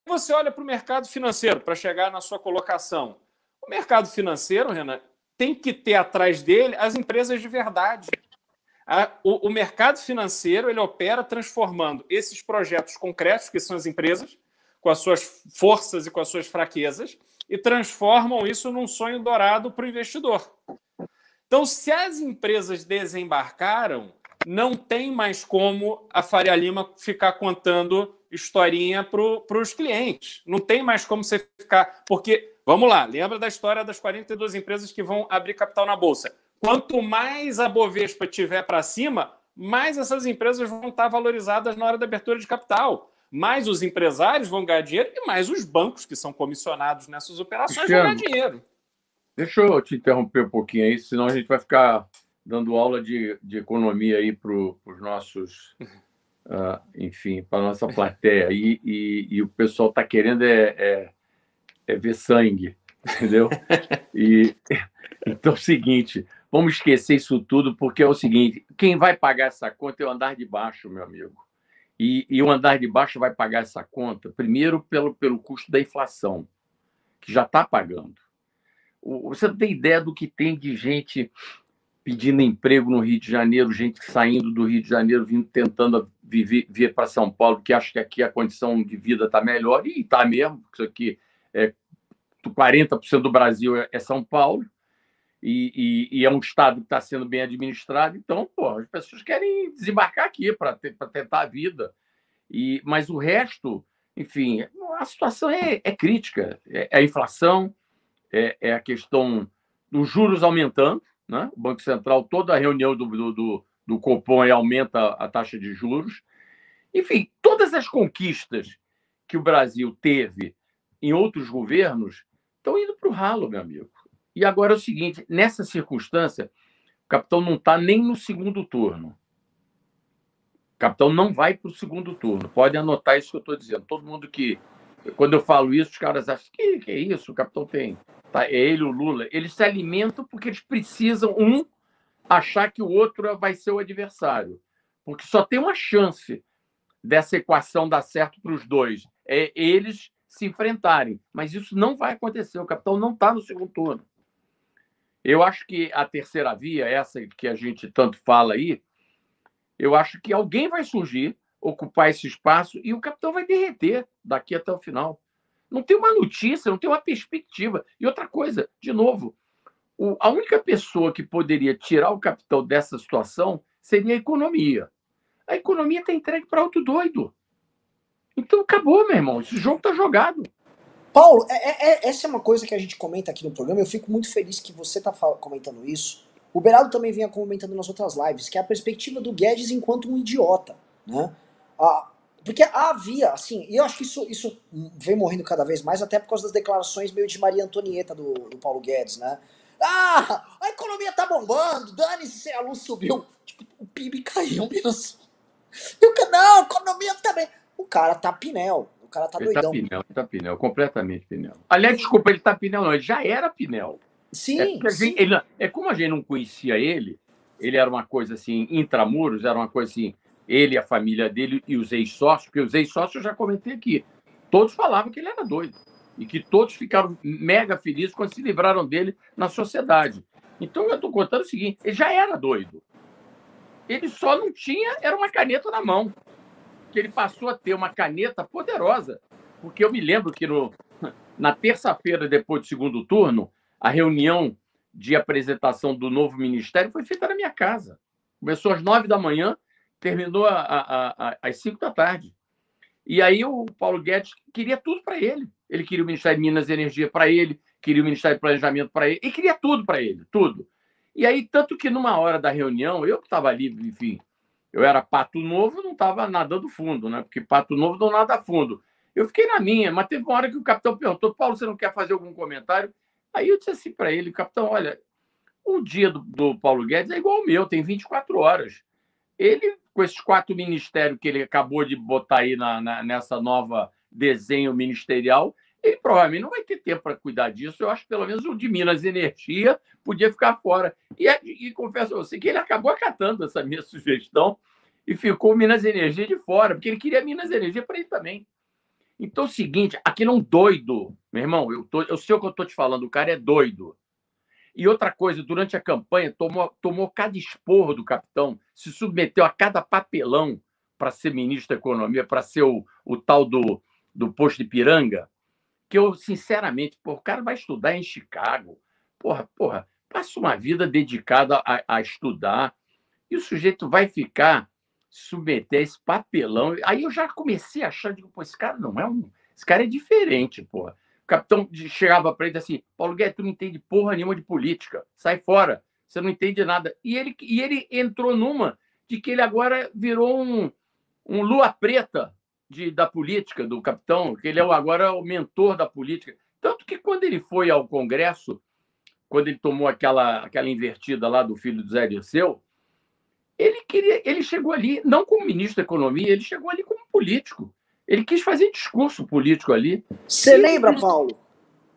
você olha para o mercado financeiro, para chegar na sua colocação. O mercado financeiro, Renan, tem que ter atrás dele as empresas de verdade. O mercado financeiro ele opera transformando esses projetos concretos, que são as empresas, com as suas forças e com as suas fraquezas, e transformam isso num sonho dourado para o investidor. Então, se as empresas desembarcaram, não tem mais como a Faria Lima ficar contando historinha para os clientes. Não tem mais como você ficar... Porque, vamos lá, lembra da história das 42 empresas que vão abrir capital na Bolsa. Quanto mais a Bovespa tiver para cima, mais essas empresas vão estar valorizadas na hora da abertura de capital. Mais os empresários vão ganhar dinheiro e mais os bancos que são comissionados nessas operações vão ganhar dinheiro. Deixa eu te interromper um pouquinho aí, senão a gente vai ficar dando aula de economia aí para os nossos, enfim, para a nossa plateia. E o pessoal está querendo ver sangue, entendeu? Então é o seguinte, vamos esquecer isso tudo, porque é o seguinte, quem vai pagar essa conta é o andar de baixo, meu amigo. E o andar de baixo vai pagar essa conta, primeiro, pelo custo da inflação, que já está pagando. Você não tem ideia do que tem de gente pedindo emprego no Rio de Janeiro, gente saindo do Rio de Janeiro, vindo tentando vir para São Paulo, que acha que aqui a condição de vida está melhor, e está mesmo, porque isso aqui 40% do Brasil é São Paulo, e é um estado que está sendo bem administrado, então, as pessoas querem desembarcar aqui para tentar a vida. Mas o resto, enfim, a situação é crítica. É a inflação, é a questão dos juros aumentando, né? O Banco Central, toda a reunião do Copom aumenta a taxa de juros. Enfim, todas as conquistas que o Brasil teve em outros governos estão indo para o ralo, meu amigo. E agora é o seguinte, nessa circunstância, o capitão não está nem no segundo turno. O capitão não vai para o segundo turno. Pode anotar isso que eu estou dizendo. Todo mundo que... Quando eu falo isso, os caras acham que é isso, o capitão tem... Tá, é ele, o Lula. Eles se alimentam porque eles precisam, achar que o outro vai ser o adversário. Porque só tem uma chance dessa equação dar certo para os dois. É eles se enfrentarem. Mas isso não vai acontecer. O capitão não está no segundo turno. Eu acho que a terceira via, essa que a gente tanto fala aí, eu acho que alguém vai surgir, ocupar esse espaço e o capitão vai derreter daqui até o final. Não tem uma notícia, não tem uma perspectiva. E outra coisa, de novo, a única pessoa que poderia tirar o capitão dessa situação seria a economia. A economia está entregue para outro doido. Então acabou, meu irmão. Esse jogo está jogado. Paulo, essa é uma coisa que a gente comenta aqui no programa. Eu fico muito feliz que você está comentando isso. O Beraldo também vinha comentando nas outras lives, que é a perspectiva do Guedes enquanto um idiota, né? Porque havia, assim, e eu acho que isso vem morrendo cada vez mais, até por causa das declarações meio de Maria Antonieta do Paulo Guedes, né? A economia tá bombando, dane-se se a luz subiu. Tipo, o PIB caiu, não, a economia tá bem. O cara tá pinel, o cara tá doidão. Ele tá pinel, completamente pinel. Aliás, desculpa, ele tá pinel não, ele já era pinel. Sim, sim. Como a gente não conhecia ele era uma coisa assim, intramuros, era uma coisa assim, ele, a família dele e os ex-sócios, porque os ex-sócios eu já comentei aqui, todos falavam que ele era doido e que todos ficaram mega felizes quando se livraram dele na sociedade. Então eu estou contando o seguinte, ele já era doido. Ele só não tinha, era uma caneta na mão, que ele passou a ter uma caneta poderosa, porque eu me lembro que na terça-feira, depois do segundo turno, a reunião de apresentação do novo ministério foi feita na minha casa. Começou às 9 da manhã, terminou às 5 da tarde. E aí o Paulo Guedes queria tudo para ele. Ele queria o Ministério de Minas e Energia para ele, queria o Ministério de Planejamento para ele, e queria tudo para ele, tudo. E aí, tanto que numa hora da reunião, eu que estava ali, enfim, eu era pato novo, não estava nadando fundo, né? Porque pato novo não nada fundo. Eu fiquei na minha, mas teve uma hora que o capitão perguntou, Paulo, você não quer fazer algum comentário? Aí eu disse assim para ele, capitão, olha, o dia do Paulo Guedes é igual ao meu, tem 24 horas. Ele, com esses 4 ministérios que ele acabou de botar aí nessa nova desenho ministerial, Ele provavelmente não vai ter tempo para cuidar disso. Eu acho que pelo menos o de Minas Energia podia ficar fora. E confesso a você que ele acabou acatando essa minha sugestão e ficou Minas Energia de fora, porque ele queria Minas Energia para ele também. Então é o seguinte, aquele é um doido, meu irmão, eu sei o que eu estou te falando, o cara é doido. E outra coisa, durante a campanha, tomou cada esporro do capitão, se submeteu a cada papelão para ser ministro da Economia, para ser o tal do posto de Ipiranga, que eu, sinceramente, o cara vai estudar em Chicago, passa uma vida dedicada a estudar, e o sujeito vai ficar submeter a esse papelão. Aí eu já comecei a achar, digo, esse cara não é um... Esse cara é diferente, porra. O capitão chegava para ele assim, Paulo Guedes, tu não entende porra nenhuma de política, sai fora, você não entende nada. E ele entrou numa de que ele agora virou um lua preta da política, do capitão, que ele é agora o mentor da política. Tanto que quando ele foi ao Congresso, quando ele tomou aquela invertida lá do filho do Zé Dirceu, ele chegou ali, não como ministro da Economia, ele chegou ali como político. Ele quis fazer discurso político ali. Você lembra, Paulo?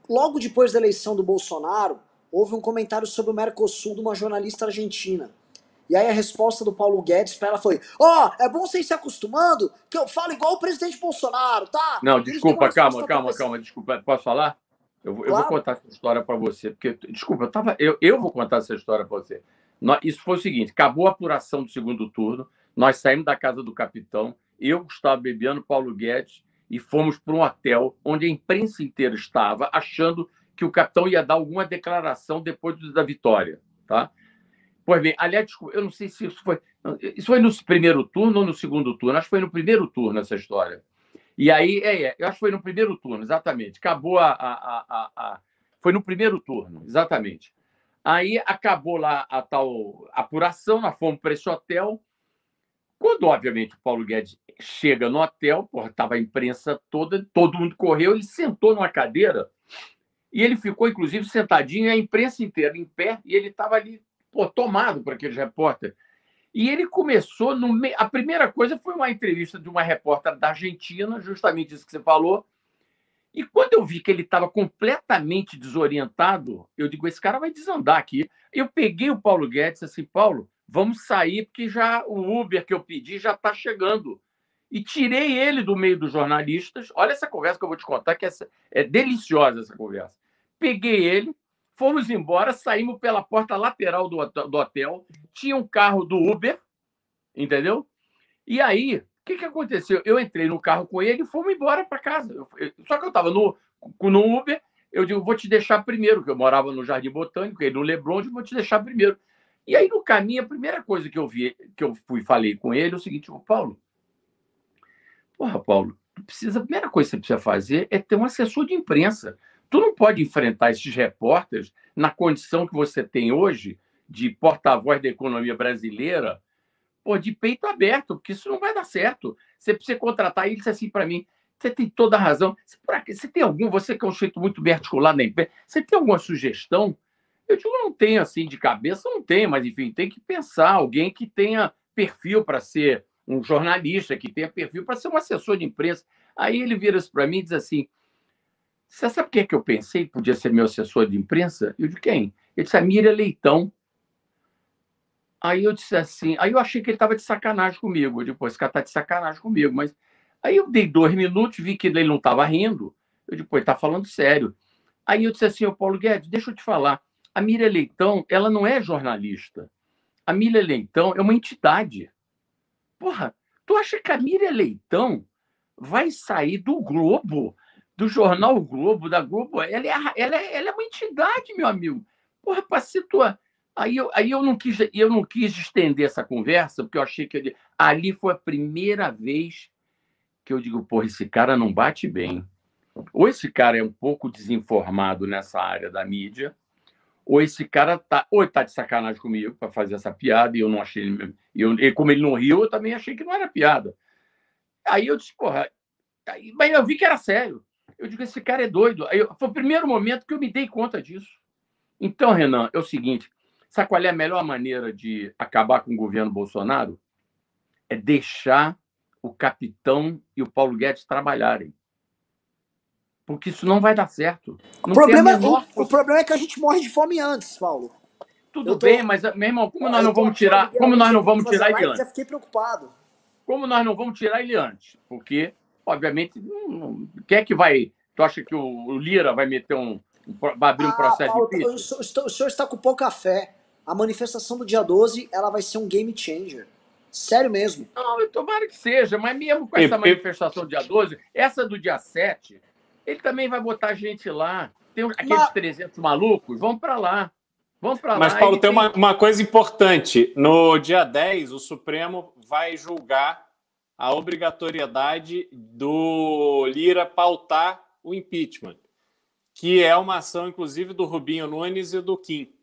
Logo depois da eleição do Bolsonaro, houve um comentário sobre o Mercosul de uma jornalista argentina. E aí a resposta do Paulo Guedes para ela foi: é bom vocês se acostumando que eu falo igual o presidente Bolsonaro, tá? Não, desculpa, calma, desculpa. Posso falar? Eu vou contar essa história para você, porque, desculpa, eu vou contar essa história para você. Isso foi o seguinte, acabou a apuração do segundo turno, nós saímos da casa do capitão, eu, Gustavo Bebiano, Paulo Guedes, e fomos para um hotel onde a imprensa inteira estava, achando que o capitão ia dar alguma declaração depois da vitória, tá? Pois bem, aliás, desculpa, eu não sei se isso foi no primeiro turno ou no segundo turno, acho que foi no primeiro turno essa história. E aí, eu acho que foi no primeiro turno, exatamente. Acabou foi no primeiro turno, exatamente. Aí acabou lá a tal apuração, nós fomos para esse hotel. Quando, obviamente, o Paulo Guedes chega no hotel, estava a imprensa toda, todo mundo correu, ele sentou numa cadeira e ele ficou, inclusive, sentadinho, a imprensa inteira em pé, e ele estava ali, tomado por aqueles repórteres. E ele começou, a primeira coisa foi uma entrevista de uma repórter da Argentina, justamente isso que você falou, e quando eu vi que ele estava completamente desorientado, eu digo, esse cara vai desandar aqui. Eu peguei o Paulo Guedes e disse assim, Paulo, vamos sair, porque já o Uber que eu pedi já está chegando. E tirei ele do meio dos jornalistas. Olha essa conversa que eu vou te contar, que é deliciosa essa conversa. Peguei ele, fomos embora, saímos pela porta lateral do hotel, tinha um carro do Uber, entendeu? E aí, o que aconteceu? Eu entrei no carro com ele e fomos embora para casa. Só que eu estava no Uber, eu digo, vou te deixar primeiro, que eu morava no Jardim Botânico, ele no Leblon, eu digo, vou te deixar primeiro. E aí, no caminho, a primeira coisa que eu vi, que eu falei com ele, é o seguinte, Paulo, a primeira coisa que você precisa fazer é ter um assessor de imprensa. Tu não pode enfrentar esses repórteres na condição que você tem hoje, de porta-voz da economia brasileira, de peito aberto, porque isso não vai dar certo. Você precisa contratar. Ele disse assim para mim, você tem toda a razão. Você tem você que é um jeito muito bem articulado na imprensa, você tem alguma sugestão? Eu digo, não tenho assim de cabeça, não tenho, mas enfim, tem que pensar, alguém que tenha perfil para ser um jornalista, que tenha perfil para ser um assessor de imprensa. Aí ele vira-se para mim e diz assim, você sabe quem é que eu pensei que podia ser meu assessor de imprensa? Eu digo, quem? Ele disse, a Miriam Leitão. Aí eu disse assim, aí eu achei que ele estava de sacanagem comigo. Eu digo, esse cara está de sacanagem comigo. Mas aí eu dei 2 minutos, vi que ele não estava rindo. Eu digo, ele está falando sério. Aí eu disse assim, Paulo Guedes, deixa eu te falar. A Miriam Leitão, ela não é jornalista. A Miriam Leitão é uma entidade. Tu acha que a Miriam Leitão vai sair do Globo, do jornal o Globo, da Globo? Ela é uma entidade, meu amigo. Para situar... Aí eu não quis estender essa conversa, porque eu achei que ali foi a primeira vez que eu digo, esse cara não bate bem. Ou esse cara é um pouco desinformado nessa área da mídia, ou esse cara tá de sacanagem comigo para fazer essa piada, e eu não achei ele, como ele não riu, eu também achei que não era piada. Aí eu disse, mas eu vi que era sério. Eu digo, esse cara é doido. Foi o primeiro momento que eu me dei conta disso. Então, Renan, é o seguinte, sabe qual é a melhor maneira de acabar com o governo Bolsonaro? É deixar o capitão e o Paulo Guedes trabalharem. porque isso não vai dar certo. O problema é que a gente morre de fome antes, Paulo. Tudo bem, mas, meu irmão, como nós não vamos tirar ele antes? Já fiquei preocupado. Como nós não vamos tirar ele antes? Porque, obviamente, quem é que vai... Tu acha que o Lira vai vai abrir um processo Paulo, de impeachment? o senhor está com pouca fé. A manifestação do dia 12, ela vai ser um game changer. Sério mesmo. Não, tomara que seja, mas mesmo com essa manifestação do dia 12, essa do dia 7, ele também vai botar gente lá. Tem aqueles 300 malucos, vão para lá. Mas, Paulo, tem uma coisa importante. No dia 10, o Supremo vai julgar a obrigatoriedade do Lira pautar o impeachment, que é uma ação, inclusive, do Rubinho Nunes e do Kim.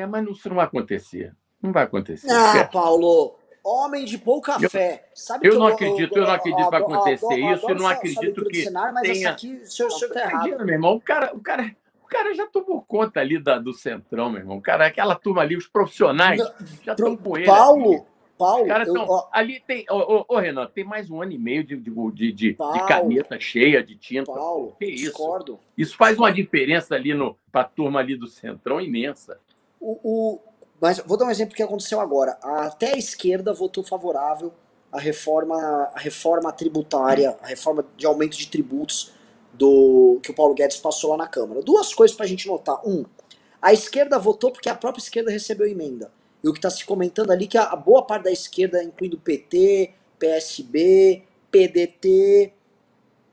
Mas isso não vai acontecer. Não vai acontecer. Paulo, homem de pouca fé. Sabe eu não acredito que vai acontecer isso. Eu não acredito que cenário, mas essa aqui, o senhor está errado. Imagina, meu irmão, o cara já tomou conta ali do Centrão, meu irmão. Aquela turma ali, os profissionais já estão com ele. Paulo, ali tem... Renan, tem mais 1 ano e meio de caneta cheia de tinta. Paulo, que isso? Discordo. Isso faz uma diferença ali para a turma ali do Centrão imensa. Mas vou dar um exemplo do que aconteceu agora. Até a esquerda votou favorável à reforma tributária, a reforma de aumento de tributos que o Paulo Guedes passou lá na Câmara. 2 coisas pra gente notar. A esquerda votou porque a própria esquerda recebeu emenda. E o que está se comentando ali é que a boa parte da esquerda, incluindo PT, PSB, PDT,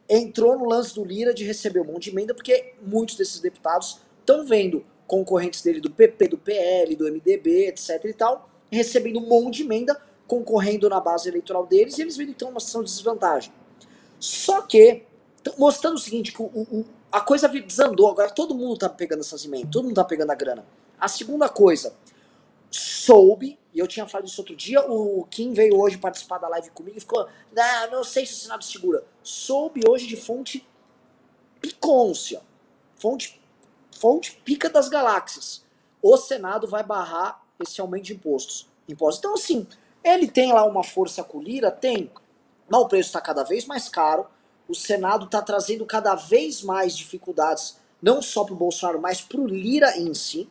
entrou no lance do Lira de receber um monte de emenda, porque muitos desses deputados estão vendo concorrentes dele do PP, do PL, do MDB, etc e tal, recebendo um monte de emenda, concorrendo na base eleitoral deles, e eles viram então uma situação de desvantagem. Só que, mostrando o seguinte, que a coisa desandou, agora todo mundo tá pegando essas emendas, todo mundo tá pegando a grana. A segunda coisa, soube, e eu tinha falado isso outro dia, o Kim veio hoje participar da live comigo e ficou, não sei se o Senado segura. Soube hoje de fonte picôncia, fonte pica das galáxias. O Senado vai barrar esse aumento de impostos. Então, assim, ele tem lá uma força com o Lira? Tem. Mas o preço está cada vez mais caro. O Senado está trazendo cada vez mais dificuldades, não só para o Bolsonaro, mas para o Lira em si.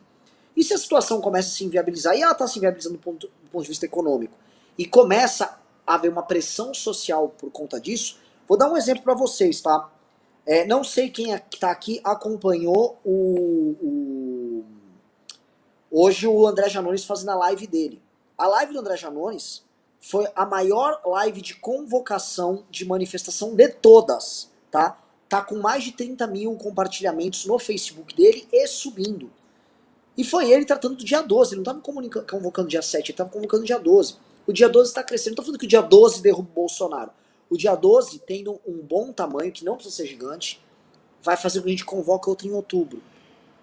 E se a situação começa a se inviabilizar, e ela está se inviabilizando do ponto de vista econômico, e começa a haver uma pressão social por conta disso, vou dar um exemplo para vocês, tá? Não sei quem está aqui acompanhou hoje o André Janones fazendo a live dele. A live do André Janones foi a maior live de convocação de manifestação de todas, tá? Tá com mais de 30 mil compartilhamentos no Facebook dele e subindo. E foi ele tratando do dia 12, ele não estava convocando dia 7, ele estava convocando dia 12. O dia 12 está crescendo, não estou falando que o dia 12 derruba o Bolsonaro. O dia 12, tendo um bom tamanho, que não precisa ser gigante, vai fazer com que a gente convoque outra em outubro.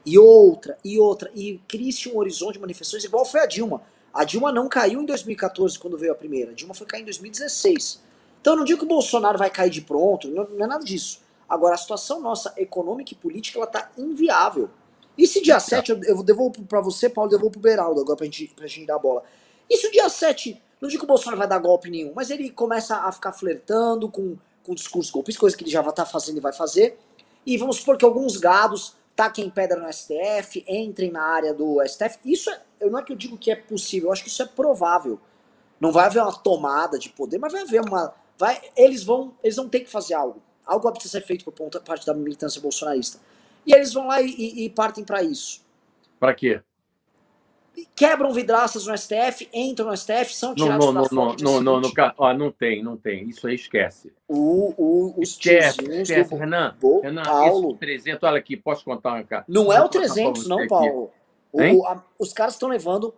E outra, e crie-se um horizonte de manifestações igual foi a Dilma. A Dilma não caiu em 2014, quando veio a primeira. A Dilma foi cair em 2016. Então eu não digo que o Bolsonaro vai cair de pronto, não é nada disso. Agora, a situação nossa econômica e política, ela tá inviável. E se dia 7, eu devolvo pra você, Paulo, devolvo pro Beraldo agora pra gente dar a bola. E se o dia 7, não digo que o Bolsonaro vai dar golpe nenhum, mas ele começa a ficar flertando com discurso golpista, coisa que ele já vai estar fazendo e vai fazer, e vamos supor que alguns gados taquem pedra no STF, entrem na área do STF, isso não é que eu digo que é possível, eu acho que isso é provável. Não vai haver uma tomada de poder, mas vai haver eles vão ter que fazer algo. Algo vai precisar ser feito por parte da militância bolsonarista. E eles vão lá e partem para isso. Para quê? Quebram vidraças no STF, entram no STF, são tirados da fonte. Não tem. Isso aí esquece. Esquece, Renan. Paulo. Esse 300, olha aqui, posso contar uma cara? Não é o 300, não, Paulo. Os caras estão levando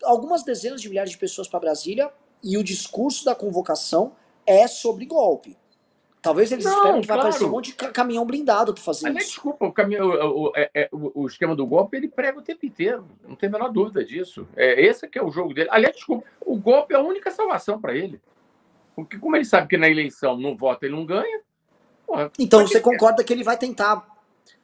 algumas dezenas de milhares de pessoas para Brasília e o discurso da convocação é sobre golpe. Talvez eles esperem que vai aparecer um monte de caminhão blindado para fazer isso. Desculpa, o esquema do golpe, ele prega o tempo inteiro. Não tem a menor dúvida disso. Esse que é o jogo dele. Aliás, desculpa, o golpe é a única salvação para ele. Porque como ele sabe que na eleição não vota, ele não ganha. Então você concorda que ele vai tentar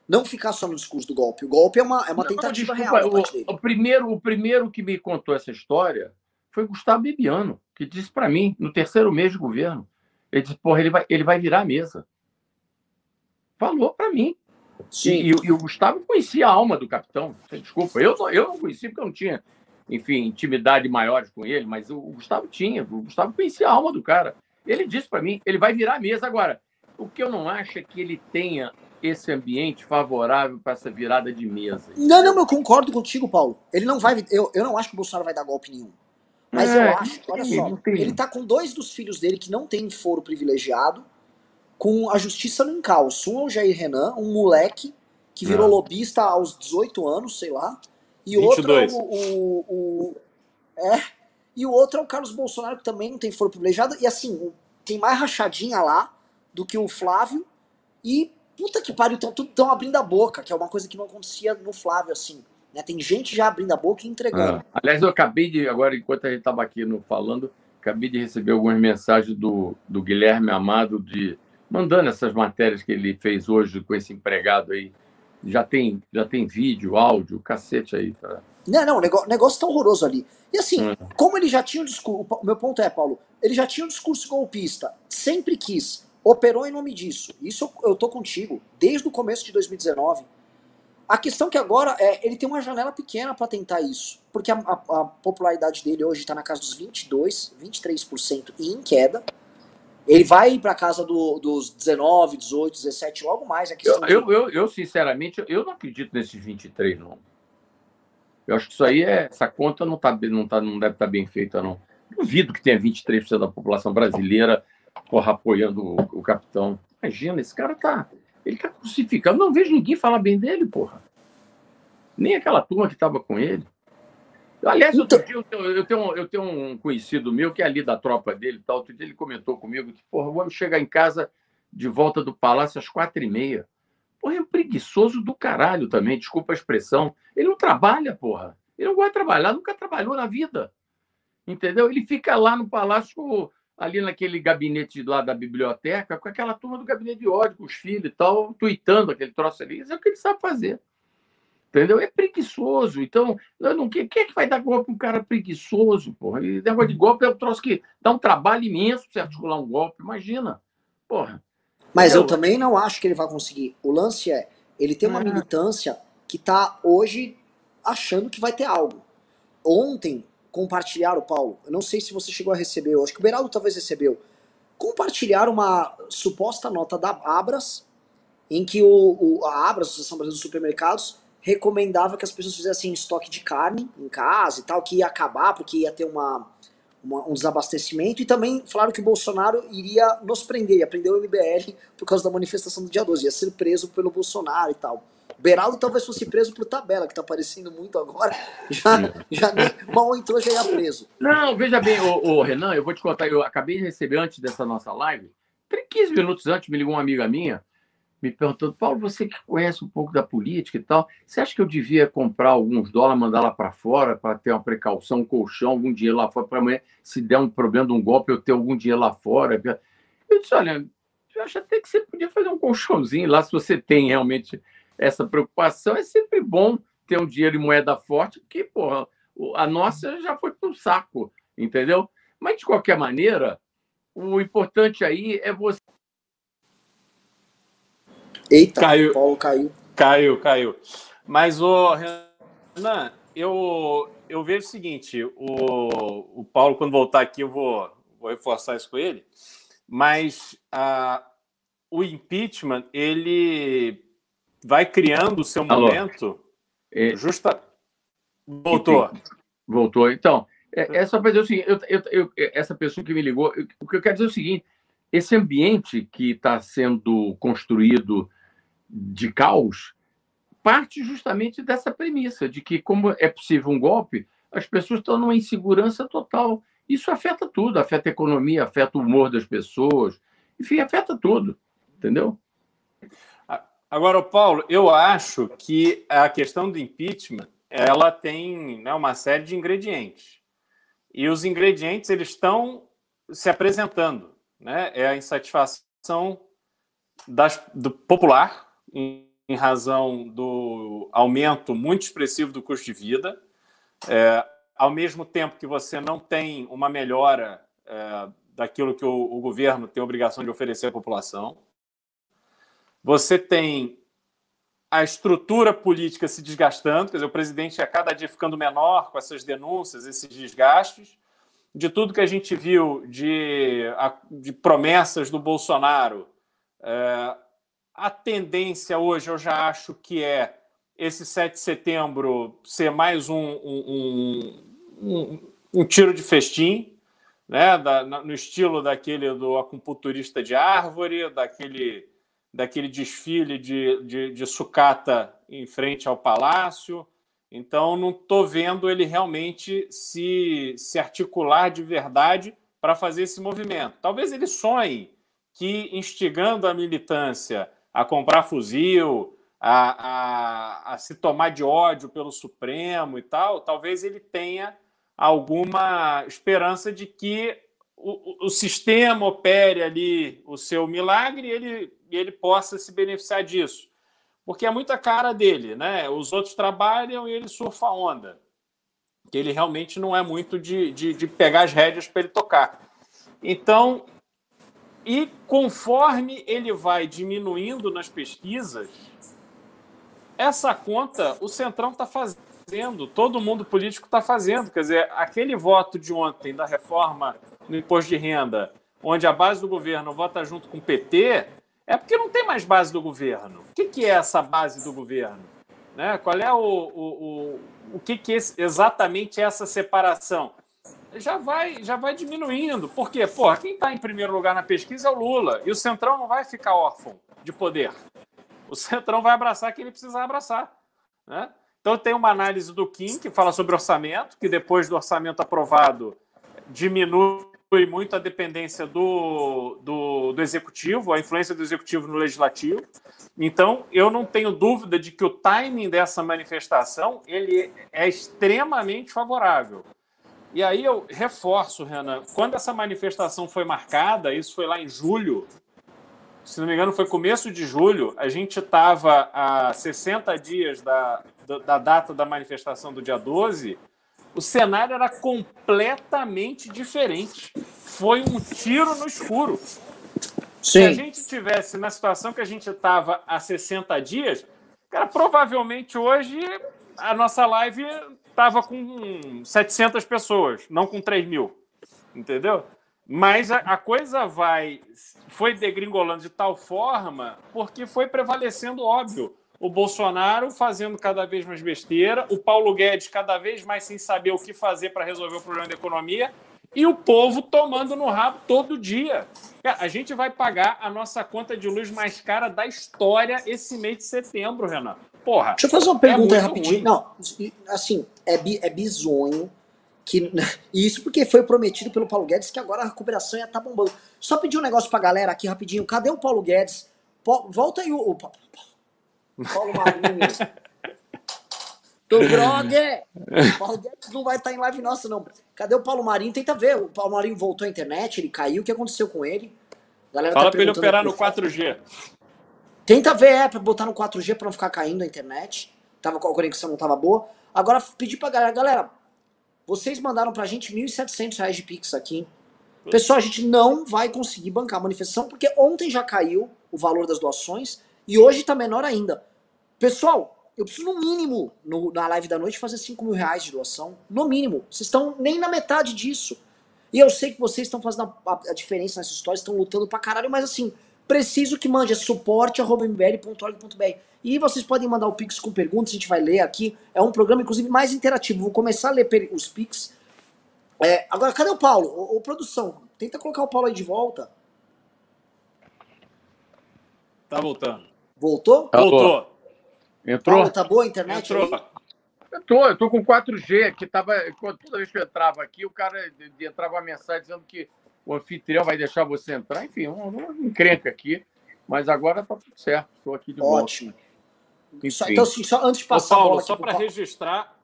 não ficar só no discurso do golpe. O golpe é uma tentativa real da parte dele. O primeiro que me contou essa história foi Gustavo Bibiano, que disse para mim, no terceiro mês de governo, Ele disse, porra, ele vai virar a mesa. Falou para mim. E o Gustavo conhecia a alma do capitão. Desculpa, eu não conhecia porque eu não tinha, enfim, intimidade maiores com ele, mas o Gustavo tinha. O Gustavo conhecia a alma do cara. Ele disse para mim, ele vai virar a mesa. Agora, o que eu não acho é que ele tenha esse ambiente favorável para essa virada de mesa. Não, eu concordo contigo, Paulo. Ele não vai. Eu não acho que o Bolsonaro vai dar golpe nenhum. Mas eu acho, olha só, ele tá com 2 dos filhos dele que não tem foro privilegiado, com a justiça no caos. Um é o Jair Renan, um moleque que virou lobista aos 18 anos, sei lá. E 22. E o outro é o Carlos Bolsonaro, que também não tem foro privilegiado. E assim, tem mais rachadinha lá do que o Flávio. E, puta que pariu, estão abrindo a boca, que é uma coisa que não acontecia no Flávio, assim. Né? Tem gente já abrindo a boca e entregando. Aliás, eu acabei de, agora, enquanto a gente estava aqui falando, acabei de receber algumas mensagens do Guilherme Amado, mandando essas matérias que ele fez hoje com esse empregado aí. Já tem vídeo, áudio, cacete aí. Cara. Não, o negócio tá horroroso ali. E assim, como ele já tinha um discurso... O meu ponto é, Paulo, ele já tinha um discurso golpista, sempre quis, operou em nome disso. Isso eu tô contigo, desde o começo de 2019. A questão que agora ele tem uma janela pequena para tentar isso. Porque a popularidade dele hoje está na casa dos 22%, 23% e em queda. Ele vai para casa dos 19, 18, 17, logo mais. Eu sinceramente, eu não acredito nesses 23, não. Eu acho que isso aí essa conta não deve estar bem feita, não. Duvido que tenha 23% da população brasileira apoiando o capitão. Imagina, esse cara ele tá crucificado. Não vejo ninguém falar bem dele, porra. Nem aquela turma que estava com ele. Aliás, outro dia eu tenho um conhecido meu que é ali da tropa dele e tal. Outro dia ele comentou comigo que, porra, vamos chegar em casa de volta do palácio às 4h30. Porra, é um preguiçoso do caralho também, desculpa a expressão. Ele não trabalha, porra. Ele não gosta de trabalhar, nunca trabalhou na vida. Entendeu? Ele fica lá no palácio, ali naquele gabinete lá da biblioteca, com aquela turma do gabinete de ódio, com os filhos e tal, tuitando aquele troço ali. Isso é o que ele sabe fazer. Entendeu? É preguiçoso. Então, quem é que vai dar golpe para um cara preguiçoso, porra? E negócio de golpe é um troço que dá um trabalho imenso para você articular um golpe. Imagina. Porra. Mas eu também não acho que ele vai conseguir. O lance ele tem uma militância que tá hoje achando que vai ter algo. Ontem, compartilharam, Paulo, eu não sei se você chegou a receber, eu acho que o Beraldo talvez recebeu, compartilharam uma suposta nota da Abras, em que a Abras, a Associação Brasileira dos Supermercados, recomendava que as pessoas fizessem estoque de carne em casa e tal, que ia acabar porque ia ter um desabastecimento, e também falaram que o Bolsonaro iria nos prender, ia prender o MBL por causa da manifestação do dia 12, ia ser preso pelo Bolsonaro e tal. Beraldo talvez fosse preso por tabela, que tá aparecendo muito agora, já nem mal entrou, já ia preso. Não, veja bem, Renan, eu vou te contar, eu acabei de receber antes dessa nossa live, 15 minutos antes, me ligou uma amiga minha, me perguntando, Paulo, você que conhece um pouco da política e tal, você acha que eu devia comprar alguns dólares, mandar lá para fora, para ter uma precaução, um colchão, algum dinheiro lá fora, para amanhã, se der um problema de um golpe, eu ter algum dinheiro lá fora? Eu disse, olha, eu acho até que você podia fazer um colchãozinho lá, se você tem realmente essa preocupação. É sempre bom ter um dinheiro em moeda forte, porque, porra, a nossa já foi para o saco, entendeu? Mas, de qualquer maneira, o importante aí é você... Eita, caiu. Paulo caiu. Caiu. Mas, Renan, eu vejo o seguinte, o Paulo, quando voltar aqui, eu vou reforçar isso com ele, mas o impeachment, ele vai criando o seu momento... Voltou. Então, é só para dizer o seguinte, essa pessoa que me ligou, o que eu quero dizer é o seguinte, esse ambiente que está sendo construído de caos parte justamente dessa premissa de que, como é possível um golpe, as pessoas estão numa insegurança total. Isso afeta tudo, afeta a economia, afeta o humor das pessoas, enfim, afeta tudo, entendeu? Agora, Paulo, eu acho que a questão do impeachment, ela tem, né, uma série de ingredientes. E os ingredientes, eles estão se apresentando, né? É a insatisfação do popular, em razão do aumento muito expressivo do custo de vida, ao mesmo tempo que você não tem uma melhora daquilo que o governo tem a obrigação de oferecer à população. Você tem a estrutura política se desgastando, quer dizer, o presidente a cada dia ficando menor com essas denúncias, esses desgastes. De tudo que a gente viu de promessas do Bolsonaro, a tendência hoje eu já acho que é esse 7 de setembro ser mais um tiro de festim, né? No estilo daquele do acupunturista de árvore, daquele desfile de sucata em frente ao palácio. Então, não estou vendo ele realmente se articular de verdade para fazer esse movimento. Talvez ele sonhe que, instigando a militância a comprar fuzil, a se tomar de ódio pelo Supremo e tal, talvez ele tenha alguma esperança de que o sistema opere ali o seu milagre e ele possa se beneficiar disso. Porque é muita cara dele, né? Os outros trabalham e ele surfa a onda. Que ele realmente não é muito de pegar as rédeas para ele tocar. Então, e conforme ele vai diminuindo nas pesquisas, essa conta o Centrão está fazendo, todo mundo político está fazendo. Quer dizer, aquele voto de ontem da reforma no imposto de renda, onde a base do governo vota junto com o PT, é porque não tem mais base do governo. O que é essa base do governo? Né? Qual é o que é exatamente essa separação? Já vai diminuindo. Por quê? Porra, quem está em primeiro lugar na pesquisa é o Lula. E o Centrão não vai ficar órfão de poder. O Centrão vai abraçar quem ele precisar abraçar. Né? Então tem uma análise do Kim, que fala sobre orçamento, que depois do orçamento aprovado diminui muito a dependência do executivo, a influência do executivo no legislativo. Então, eu não tenho dúvida de que o timing dessa manifestação ele é extremamente favorável. E aí eu reforço, Renan, quando essa manifestação foi marcada, isso foi lá em julho, se não me engano foi começo de julho, a gente estava a 60 dias da data da manifestação do dia 12, o cenário era completamente diferente. Foi um tiro no escuro. Sim. Se a gente tivesse na situação que a gente estava há 60 dias, cara, provavelmente hoje a nossa live estava com 700 pessoas, não com 3.000. Entendeu? Mas a coisa foi degringolando de tal forma porque foi prevalecendo, óbvio, o Bolsonaro fazendo cada vez mais besteira, o Paulo Guedes cada vez mais sem saber o que fazer para resolver o problema da economia e o povo tomando no rabo todo dia. Cara, a gente vai pagar a nossa conta de luz mais cara da história esse mês de setembro, Renan. Porra. Deixa eu fazer uma pergunta aí rapidinho. Ruim. Não, assim, é bizonho. E isso porque foi prometido pelo Paulo Guedes que agora a recuperação ia estar bombando. Só pedir um negócio pra galera aqui rapidinho. Cadê o Paulo Guedes? Volta aí o Paulo Marinho. Do brother! O Paulo Guedes não vai estar em live nossa, não. Cadê o Paulo Marinho? Tenta ver. O Paulo Marinho voltou à internet, ele caiu. O que aconteceu com ele? Galera fala pra ele operar no 4G. Tenta ver, pra botar no 4G pra não ficar caindo a internet. A conexão não tava boa. Agora, pedir pra galera, vocês mandaram pra gente R$ 1.700 de Pix aqui. Pessoal, a gente não vai conseguir bancar a manifestação, porque ontem já caiu o valor das doações e hoje tá menor ainda. Pessoal, eu preciso no mínimo, na live da noite, fazer R$5.000 de doação. No mínimo. Vocês estão nem na metade disso. E eu sei que vocês estão fazendo a diferença nessas histórias, estão lutando pra caralho, mas assim, preciso que mande suporte@mbl.org.br. E vocês podem mandar o Pix com perguntas, a gente vai ler aqui. É um programa, inclusive, mais interativo. Vou começar a ler os Pix. Agora, cadê o Paulo? Ô, produção, tenta colocar o Paulo aí de volta. Tá voltando. Voltou? Voltou. Entrou? Paulo, tá boa a internet Entrou. aí? Eu tô com 4G, que toda vez que eu entrava aqui, o cara entrava uma mensagem dizendo que o anfitrião vai deixar você entrar. Enfim, uma encrenca aqui. Mas agora tá tudo certo. Estou aqui de volta. Ótimo. Então, assim, só antes de passar Paulo, a bola aqui só para registrar...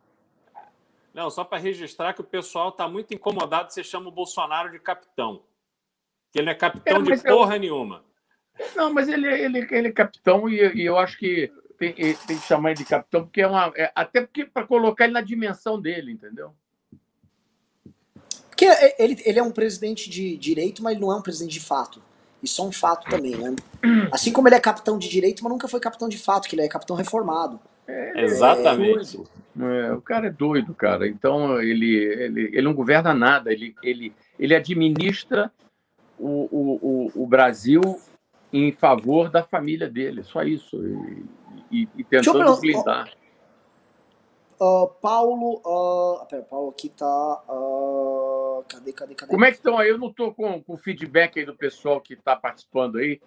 Não, só para registrar que o pessoal está muito incomodado, você chama o Bolsonaro de capitão. Que ele não é capitão de porra nenhuma. Não, mas ele é capitão e eu acho que tem que chamar ele de capitão, porque até porque para colocar ele na dimensão dele, entendeu? Porque ele é um presidente de direito, mas ele não é um presidente de fato. Isso é um fato também, né? Assim como ele é capitão de direito, mas nunca foi capitão de fato, que ele é capitão reformado. Exatamente. O cara é doido, cara. Então, ele não governa nada. Ele administra o Brasil em favor da família dele. Só isso. E tentando blindar. Paulo... pera, Paulo aqui tá... cadê? Como é que estão aí? Eu não estou com o feedback aí do pessoal que está participando aí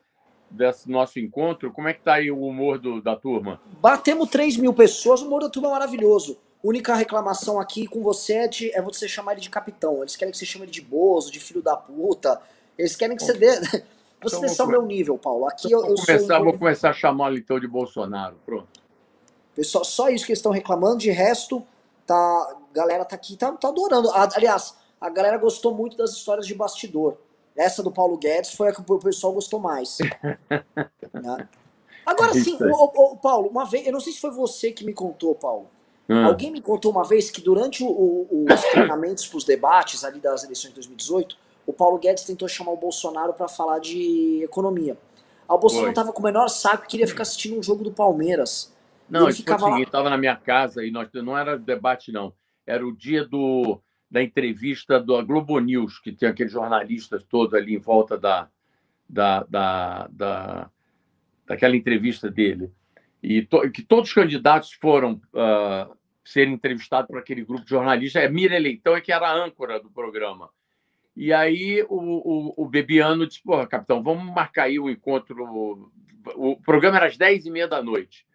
desse nosso encontro. Como é que está aí o humor da turma? Batemos 3.000 pessoas, o humor da turma é maravilhoso. Única reclamação aqui com você é você chamar ele de capitão. Eles querem que você chame ele de bozo, de filho da puta. Eles querem que você dê... Você desça ao meu nível, Paulo. Aqui eu vou começar a chamá-lo então de Bolsonaro. Pronto. Pessoal, só isso que eles estão reclamando. De resto, a galera tá aqui, tá adorando. Aliás, a galera gostou muito das histórias de bastidor. Essa do Paulo Guedes foi a que o pessoal gostou mais. Né? Agora sim, Paulo, uma vez, eu não sei se foi você que me contou, Paulo. Alguém me contou uma vez que durante os treinamentos para os debates ali das eleições de 2018, o Paulo Guedes tentou chamar o Bolsonaro para falar de economia. Aí o Bolsonaro estava com o menor saco e queria ficar assistindo um jogo do Palmeiras. Não, ele ficava foi o seguinte, estava na minha casa e não era debate, não. Era o dia da entrevista da Globo News, que tem aqueles jornalistas todos ali em volta daquela entrevista dele. E que todos os candidatos foram serem entrevistados por aquele grupo de jornalistas. A Mira Leitão é que era a âncora do programa. E aí o Bebiano disse, porra, capitão, vamos marcar aí o encontro... O programa era às 10h30 da noite.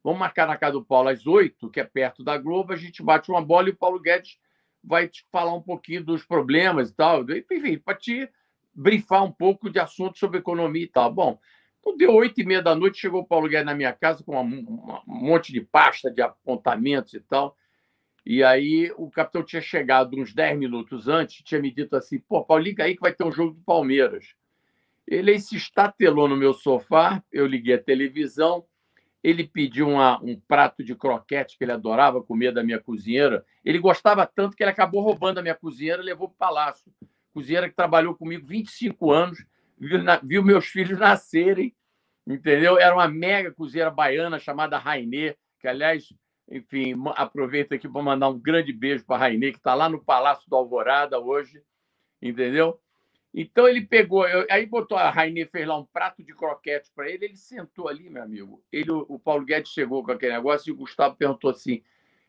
Vamos marcar na casa do Paulo às 8h, que é perto da Globo, a gente bate uma bola e o Paulo Guedes vai te falar um pouquinho dos problemas e tal. Enfim, para te brifar um pouco de assuntos sobre economia e tal. Bom, então deu 8h30 da noite, chegou o Paulo Guedes na minha casa com um monte de pasta de apontamentos e tal. E aí o capitão tinha chegado uns 10 minutos antes, tinha me dito assim, pô, Paulo, liga aí que vai ter um jogo do Palmeiras. Ele aí se estatelou no meu sofá, eu liguei a televisão, ele pediu um prato de croquete que ele adorava comer da minha cozinheira. Ele gostava tanto que ele acabou roubando a minha cozinheira e levou para o palácio. Cozinheira que trabalhou comigo 25 anos, viu meus filhos nascerem, entendeu? Era uma mega cozinheira baiana chamada Rainê, que, aliás, enfim, aproveito aqui para mandar um grande beijo para a Rainê, que está lá no Palácio do Alvorada hoje, entendeu? Então ele pegou, aí botou a Rainê, fez lá um prato de croquete para ele, ele sentou ali, meu amigo. O Paulo Guedes chegou com aquele negócio e o Gustavo perguntou assim: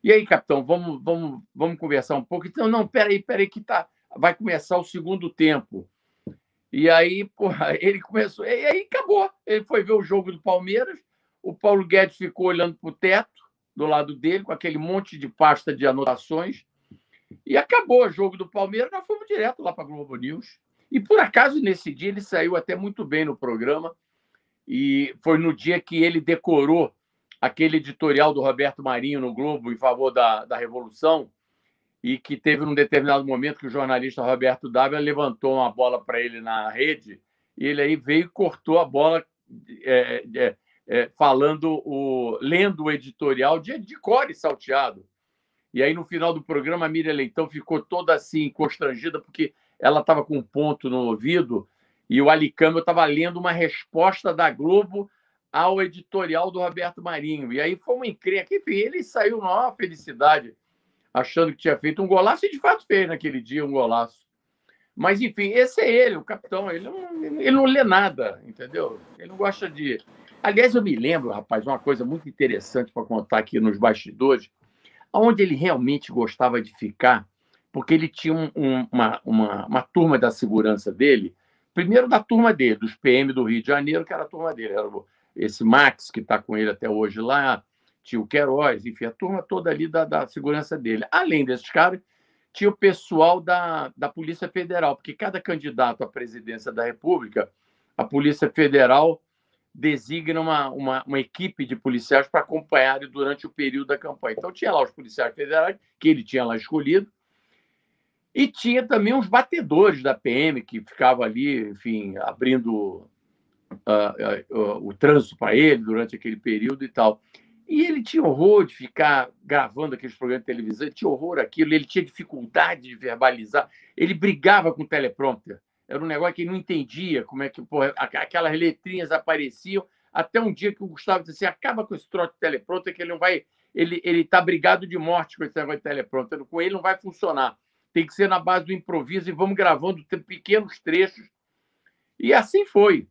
e aí, capitão, vamos conversar um pouco? Então, não, peraí, que vai começar o segundo tempo. E aí, porra, ele começou, e aí acabou. Ele foi ver o jogo do Palmeiras, o Paulo Guedes ficou olhando para o teto do lado dele, com aquele monte de pasta de anotações, e acabou o jogo do Palmeiras, nós fomos direto lá para a Globo News. E, por acaso, nesse dia, ele saiu até muito bem no programa. E foi no dia que ele decorou aquele editorial do Roberto Marinho no Globo em favor da Revolução, e que teve num determinado momento que o jornalista Roberto Dávila levantou uma bola para ele na rede, e ele aí veio e cortou a bola lendo o editorial de cor e salteado. E aí, no final do programa, a Miriam Leitão ficou toda assim, constrangida, porque ela estava com um ponto no ouvido e o Alicâmbio estava lendo uma resposta da Globo ao editorial do Roberto Marinho. E aí foi uma encrenca. Enfim, ele saiu na maior felicidade, achando que tinha feito um golaço, e de fato fez naquele dia um golaço. Mas, enfim, esse é ele, o capitão. Ele não lê nada, entendeu? Ele não gosta de... Aliás, eu me lembro, rapaz, uma coisa muito interessante para contar aqui nos bastidores, onde ele realmente gostava de ficar, porque ele tinha uma turma da segurança dele, primeiro da turma dele, dos PM do Rio de Janeiro, que era a turma dele, era esse Max, que está com ele até hoje lá, tinha o Queiroz, enfim, a turma toda ali da segurança dele. Além desses caras, tinha o pessoal da Polícia Federal, porque cada candidato à presidência da República, a Polícia Federal designa uma equipe de policiais para acompanhar durante o período da campanha. Então, tinha lá os policiais federais, que ele tinha lá escolhido, e tinha também uns batedores da PM, que ficavam ali, enfim, abrindo o trânsito para ele durante aquele período e tal. E ele tinha horror de ficar gravando aqueles programas de televisão, ele tinha horror àquilo, ele tinha dificuldade de verbalizar, ele brigava com o teleprompter. Era um negócio que ele não entendia como é que aquelas letrinhas apareciam, até um dia que o Gustavo disse assim, acaba com esse troço de teleprompter, que ele não vai... Ele está brigado de morte com esse negócio de teleprompter, com ele não vai funcionar. Tem que ser na base do improviso e vamos gravando pequenos trechos. E assim foi.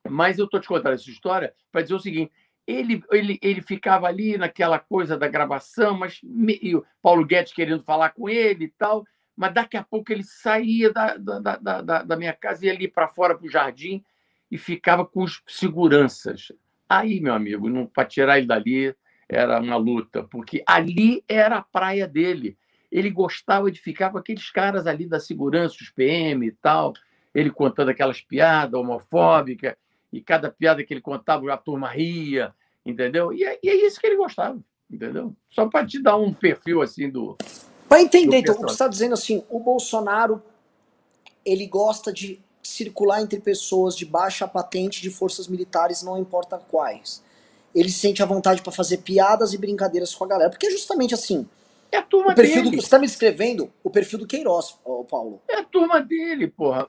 Mas eu estou te contando essa história para dizer o seguinte, ele ficava ali naquela coisa da gravação, mas e o Paulo Guedes querendo falar com ele e tal, mas daqui a pouco ele saía da minha casa e ia ali para fora, para o jardim, e ficava com os seguranças. Aí, meu amigo, para tirar ele dali era uma luta, porque ali era a praia dele. Ele gostava de ficar com aqueles caras ali da segurança, os PM e tal, ele contando aquelas piadas homofóbicas, e cada piada que ele contava, a turma ria, entendeu? E é isso que ele gostava, entendeu? Só para te dar um perfil assim do... Para entender, então, o que você está dizendo assim, o Bolsonaro, ele gosta de circular entre pessoas de baixa patente de forças militares, não importa quais. Ele sente a vontade para fazer piadas e brincadeiras com a galera, porque é justamente assim... É a turma o perfil dele. Você está me descrevendo o perfil do Queiroz, Paulo. É a turma dele, porra.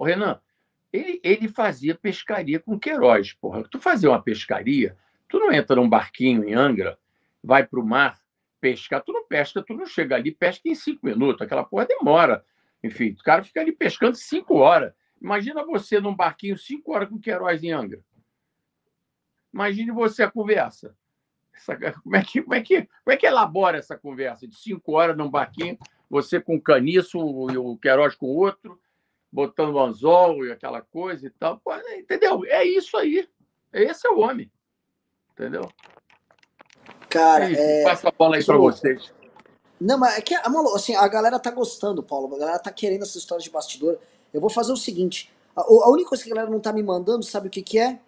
Renan, ele fazia pescaria com Queiroz, porra. Tu fazia uma pescaria, tu não entra num barquinho em Angra, vai para o mar pescar, tu não pesca, tu não chega ali, pesca em 5 minutos, aquela porra demora. Enfim, o cara fica ali pescando 5 horas. Imagina você num barquinho 5 horas com Queiroz em Angra. Imagine você a conversa. Como é que elabora essa conversa de 5 horas num barquinho, você com o caniço e o Queiroz com o outro, botando o anzol e aquela coisa e tal. Pô, entendeu? É isso aí. Esse é o homem. Entendeu? Cara, passa a bola aí para vocês. Não, mas é que assim, a galera tá gostando, Paulo. A galera tá querendo essas histórias de bastidor. Eu vou fazer o seguinte. A única coisa que a galera não tá me mandando, sabe o que que é?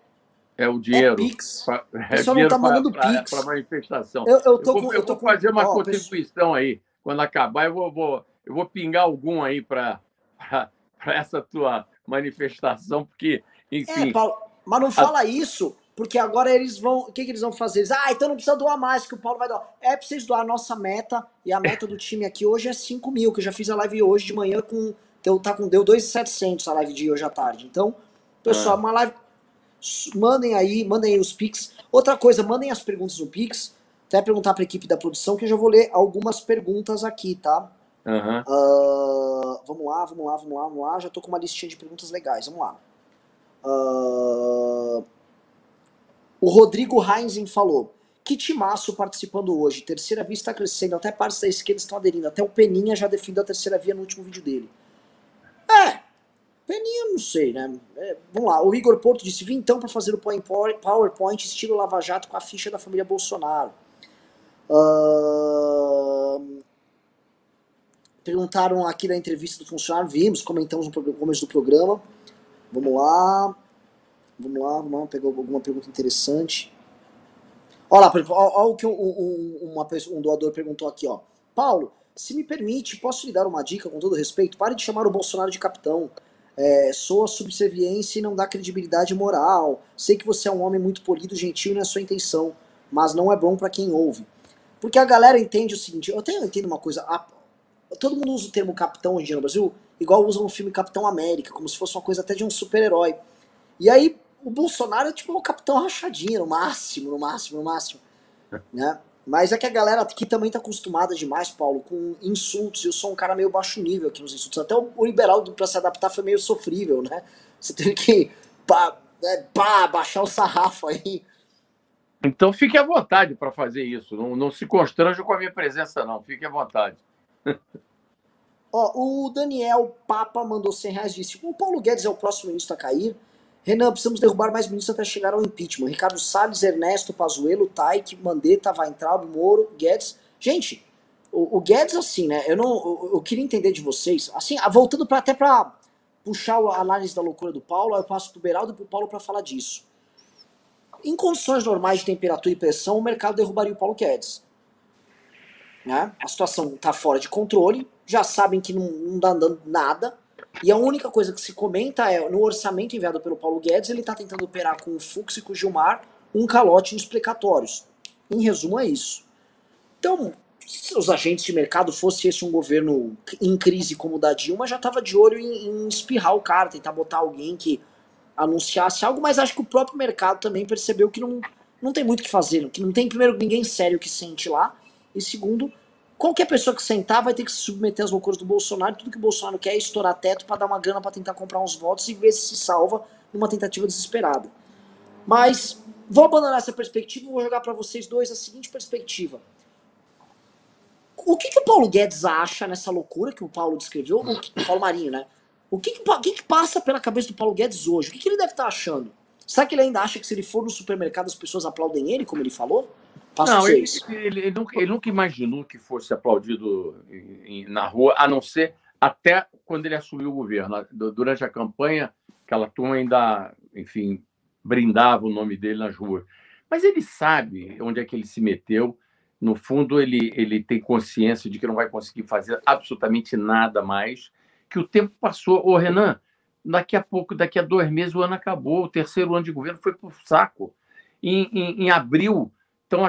É o dinheiro. É Pix. O pessoal não tá mandando Pix. Para manifestação. Eu vou fazer uma contribuição aí. Quando acabar, eu vou pingar algum aí para essa tua manifestação, porque, enfim... Paulo, mas não fala isso, porque agora eles vão... O que eles vão fazer? Então não precisa doar mais, que o Paulo vai doar. É pra vocês doar a nossa meta, e a meta do time aqui hoje é 5 mil, que eu já fiz a live hoje de manhã com... Deu 2.700 a live de hoje à tarde. Então, pessoal, uma live... Mandem aí os Pix. Outra coisa, mandem as perguntas no Pix. Até perguntar pra equipe da produção, que eu já vou ler algumas perguntas aqui, tá? Vamos lá. Já tô com uma listinha de perguntas legais. Vamos lá. O Rodrigo Heinzen falou: que timaço participando hoje. Terceira via está crescendo, até partes da esquerda estão aderindo. Até o Peninha já defendeu a terceira via no último vídeo dele. Peninha, não sei, né? Vamos lá, o Igor Porto disse: vim então para fazer o PowerPoint estilo Lava Jato com a ficha da família Bolsonaro. Perguntaram aqui da entrevista do funcionário, vimos, comentamos no começo do programa. Vamos lá, pegou alguma pergunta interessante. Olha o que um doador perguntou aqui, ó. Paulo, se me permite, posso lhe dar uma dica com todo respeito? Pare de chamar o Bolsonaro de capitão. Soa subserviência e não dá credibilidade moral. Sei que você é um homem muito polido, gentil e não é sua intenção, mas não é bom pra quem ouve. Porque a galera entende o seguinte, eu entendo uma coisa, todo mundo usa o termo capitão hoje em dia no Brasil, igual usam o filme Capitão América, como se fosse uma coisa até de um super-herói. E aí, o Bolsonaro é tipo o capitão rachadinha, no máximo, né? Mas é que a galera aqui também tá acostumada demais, Paulo, com insultos. Eu sou um cara meio baixo nível aqui nos insultos. Até o liberal, pra se adaptar, foi meio sofrível, né? Você teve que baixar o sarrafo aí. Então fique à vontade para fazer isso. Não se constranja com a minha presença, não. Fique à vontade. O Daniel Papa mandou R$100 e disse: o Paulo Guedes é o próximo ministro a cair? Renan, precisamos derrubar mais ministros até chegar ao impeachment. Ricardo Salles, Ernesto, Pazuello, Taik, Mandetta, Weintraub, Moro, Guedes. Gente, o Guedes, assim, né? Eu queria entender de vocês. Assim, voltando até pra puxar a análise da loucura do Paulo, aí eu passo pro Beraldo e pro Paulo pra falar disso. Em condições normais de temperatura e pressão, o mercado derrubaria o Paulo Guedes. Né? A situação tá fora de controle, já sabem que não dá andando nada. E a única coisa que se comenta é, no orçamento enviado pelo Paulo Guedes, ele está tentando operar com o Fux e com o Gilmar um calote nos precatórios. Em resumo, é isso. Então, se os agentes de mercado fosse esse um governo em crise como o da Dilma, já estava de olho em espirrar o cara, tentar botar alguém que anunciasse algo, mas acho que o próprio mercado também percebeu que não tem muito o que fazer, que não tem, primeiro, ninguém sério que sente lá, e segundo, qualquer pessoa que sentar vai ter que se submeter às loucuras do Bolsonaro, tudo que o Bolsonaro quer é estourar teto para dar uma grana para tentar comprar uns votos e ver se salva numa tentativa desesperada. Mas vou abandonar essa perspectiva e vou jogar para vocês dois a seguinte perspectiva. O que o Paulo Guedes acha nessa loucura que o Paulo descreveu, o Paulo Marinho, né? O que passa pela cabeça do Paulo Guedes hoje? O que ele deve estar achando? Será que ele ainda acha que se ele for no supermercado as pessoas aplaudem ele, como ele falou? Não, ele nunca imaginou que fosse aplaudido na rua, a não ser até quando ele assumiu o governo. Durante a campanha, aquela turma ainda, enfim, brindava o nome dele nas ruas. Mas ele sabe onde é que ele se meteu. No fundo, ele tem consciência de que não vai conseguir fazer absolutamente nada mais, que o tempo passou. Ô, Renan, daqui a pouco, daqui a 2 meses, o ano acabou, o 3º ano de governo foi para o saco. Em abril, estão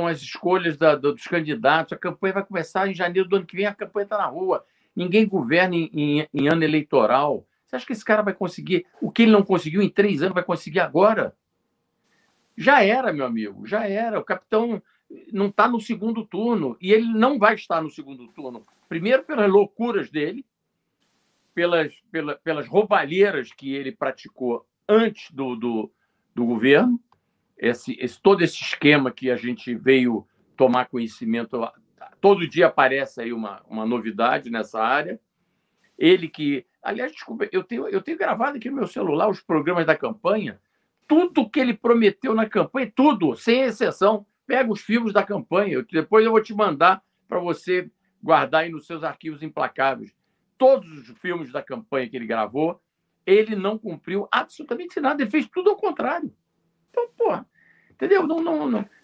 as escolhas dos candidatos, a campanha vai começar em janeiro do ano que vem, a campanha está na rua. Ninguém governa em ano eleitoral. Você acha que esse cara vai conseguir? O que ele não conseguiu em 3 anos vai conseguir agora? Já era, meu amigo, já era. O capitão não está no segundo turno, e ele não vai estar no segundo turno. Primeiro, pelas loucuras dele, pelas roubalheiras que ele praticou antes do governo, todo esse esquema que a gente veio tomar conhecimento. Todo dia aparece aí uma novidade nessa área. Ele que... Aliás, desculpa, eu tenho gravado aqui no meu celular os programas da campanha, tudo que ele prometeu na campanha, tudo, sem exceção. Pega os filmes da campanha, depois eu vou te mandar para você guardar aí nos seus arquivos implacáveis. Todos os filmes da campanha que ele gravou, ele não cumpriu absolutamente nada, ele fez tudo ao contrário. Então, porra, entendeu?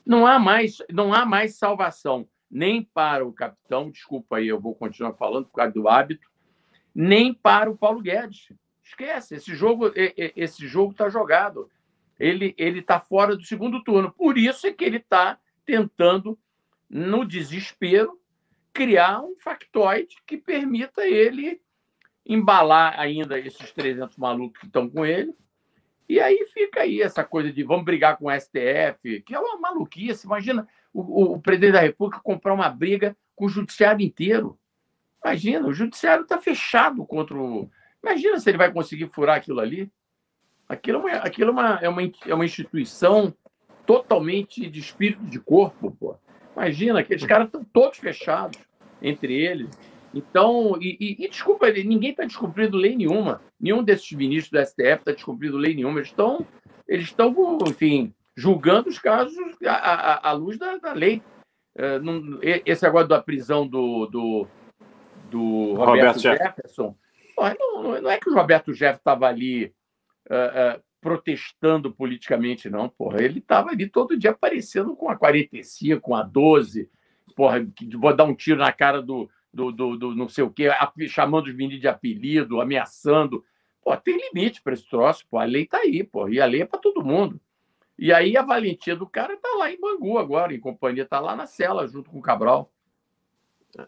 Não há mais salvação, nem para o capitão, desculpa aí, eu vou continuar falando por causa do hábito, nem para o Paulo Guedes. Esquece, esse jogo está jogado. Ele está fora do segundo turno. Por isso é que ele está tentando, no desespero, criar um factoide que permita ele embalar ainda esses 300 malucos que estão com ele. E aí fica aí essa coisa de vamos brigar com o STF, que é uma maluquice. Imagina o presidente da República comprar uma briga com o judiciário inteiro. Imagina, o judiciário está fechado contra o... Imagina se ele vai conseguir furar aquilo ali. Aquilo é uma instituição totalmente de espírito de corpo, pô. Imagina, aqueles caras estão todos fechados entre eles. Então, desculpa, ninguém está descumprindo lei nenhuma. Nenhum desses ministros do STF está descumprindo lei nenhuma. Eles estão, enfim, julgando os casos à luz da lei. Esse agora da prisão do Roberto Jefferson, não é que o Roberto Jefferson estava ali protestando politicamente, não, porra. Ele estava ali todo dia aparecendo com a 45, com a 12, porra, vou dar um tiro na cara do não sei o quê, chamando os meninos de apelido, ameaçando. Pô, tem limite para esse troço, pô. A lei está aí, pô, e a lei é para todo mundo. E aí a valentia do cara está lá em Bangu agora, em companhia, está lá na cela, junto com o Cabral. Enfim,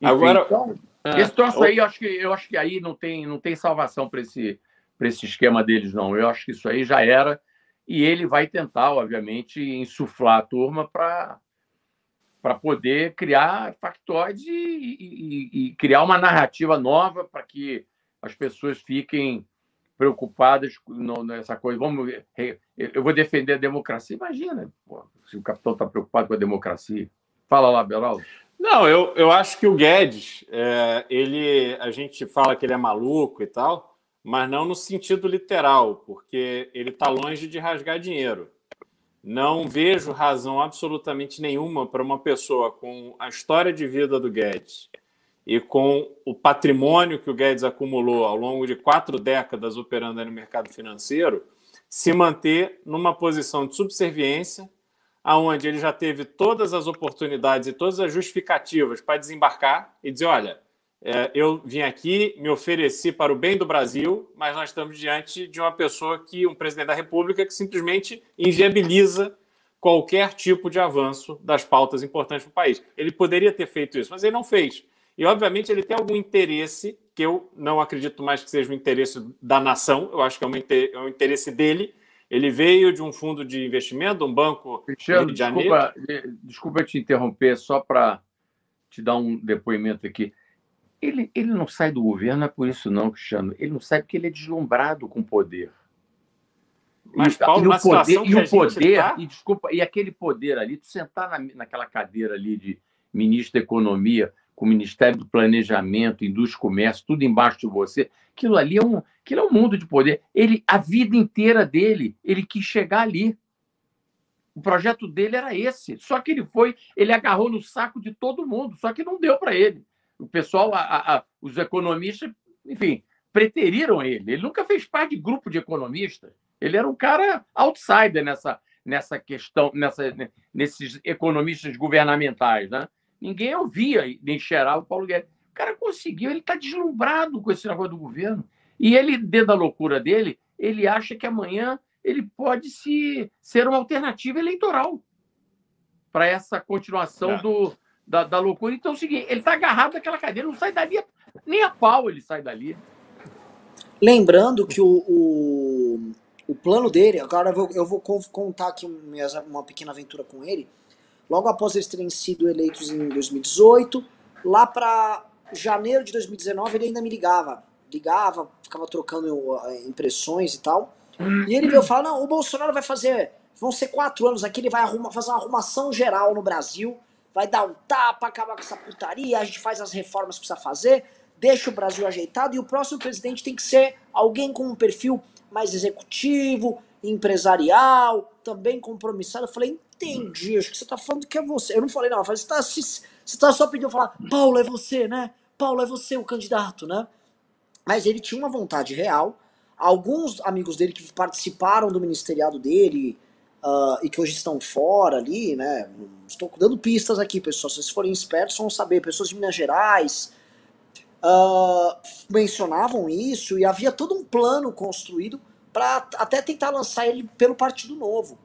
agora, então, esse troço aí, eu acho que aí não tem salvação para esse esquema deles, não. Eu acho que isso aí já era, e ele vai tentar, obviamente, insuflar a turma para poder criar factoides e criar uma narrativa nova para que as pessoas fiquem preocupadas nessa coisa. Eu vou defender a democracia. Imagina, pô, se o capitão está preocupado com a democracia. Fala lá, Beraldo. Não, eu acho que o Guedes, a gente fala que ele é maluco e tal, mas não no sentido literal, porque ele está longe de rasgar dinheiro. Não vejo razão absolutamente nenhuma para uma pessoa com a história de vida do Guedes e com o patrimônio que o Guedes acumulou ao longo de 4 décadas operando no mercado financeiro se manter numa posição de subserviência, aonde ele já teve todas as oportunidades e todas as justificativas para desembarcar e dizer, olha, Eu vim aqui, me ofereci para o bem do Brasil, mas nós estamos diante de uma pessoa um presidente da República, que simplesmente inviabiliza qualquer tipo de avanço das pautas importantes para o país. Ele poderia ter feito isso, mas ele não fez. E, obviamente, ele tem algum interesse, que eu não acredito mais que seja o interesse da nação, eu acho que é um interesse dele. Ele veio de um fundo de investimento, um banco Cristiano, Rio de Janeiro. Desculpa te interromper, só para te dar um depoimento aqui. Ele não sai do governo, não é por isso não, Cristiano. Ele não sai porque ele é deslumbrado com o poder. Mas, Paulo, e na situação que a gente tá... E aquele poder ali, tu sentar naquela cadeira ali de ministro da Economia, com o Ministério do Planejamento, Indústria e Comércio, tudo embaixo de você, aquilo ali é um mundo de poder. A vida inteira dele, ele quis chegar ali. O projeto dele era esse. Só que ele agarrou no saco de todo mundo, só que não deu para ele. O pessoal, os economistas, enfim, preteriram ele. Ele nunca fez parte de grupo de economistas. Ele era um cara outsider nessa questão, nesses economistas governamentais, né? Ninguém ouvia nem cheirava o Paulo Guedes. O cara conseguiu, ele está deslumbrado com esse negócio do governo. E ele, dentro da loucura dele, ele acha que amanhã ele pode ser uma alternativa eleitoral para essa continuação da loucura. Então é o seguinte, ele está agarrado naquela cadeira, não sai dali, nem a pau ele sai dali. Lembrando que o plano dele, agora eu vou contar aqui uma pequena aventura com ele. Logo após eles terem sido eleitos em 2018, lá para janeiro de 2019 ele ainda me ligava, ficava trocando impressões e tal. E ele veio falar, não, o Bolsonaro vão ser 4 anos aqui, ele vai fazer uma arrumação geral no Brasil, vai dar um tapa, acabar com essa putaria, a gente faz as reformas que precisa fazer, deixa o Brasil ajeitado, e o próximo presidente tem que ser alguém com um perfil mais executivo, empresarial, também compromissado. Eu falei, entendi, acho que você tá falando que é você. Eu não falei, não, eu falei, você tá só pedindo falar, Paulo, é você, né? Paulo, é você o candidato, né? Mas ele tinha uma vontade real. Alguns amigos dele que participaram do ministeriado dele e que hoje estão fora ali, né? Estou dando pistas aqui, pessoal. Se vocês forem espertos, vão saber. Pessoas de Minas Gerais mencionavam isso e havia todo um plano construído para até tentar lançar ele pelo Partido Novo.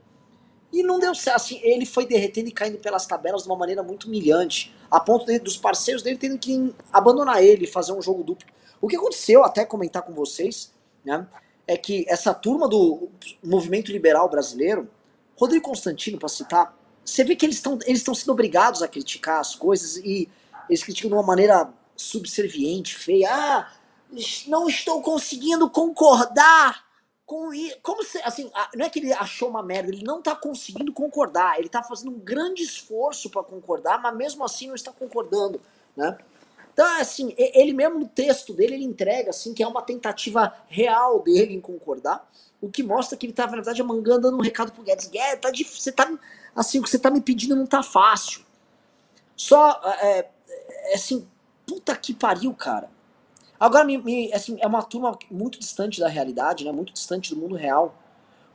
E não deu certo. Assim, ele foi derretendo e caindo pelas tabelas de uma maneira muito humilhante, a ponto dos parceiros dele tendo que abandonar ele e fazer um jogo duplo. O que aconteceu, até comentar com vocês, né, é que essa turma do movimento liberal brasileiro, Rodrigo Constantino, para citar, você vê que eles estão sendo obrigados a criticar as coisas e eles criticam de uma maneira subserviente, feia. Não estou conseguindo concordar com isso. Como se, assim, não é que ele achou uma merda, ele não está conseguindo concordar, ele está fazendo um grande esforço para concordar, mas mesmo assim não está concordando, né? Então, assim, ele mesmo no texto dele, ele entrega, assim, que é uma tentativa real dele em concordar, o que mostra que ele tá, na verdade, dando um recado pro Guedes. Guedes, assim, o que você tá me pedindo não tá fácil. Só, assim, puta que pariu, cara. Agora, assim, é uma turma muito distante da realidade, né, muito distante do mundo real,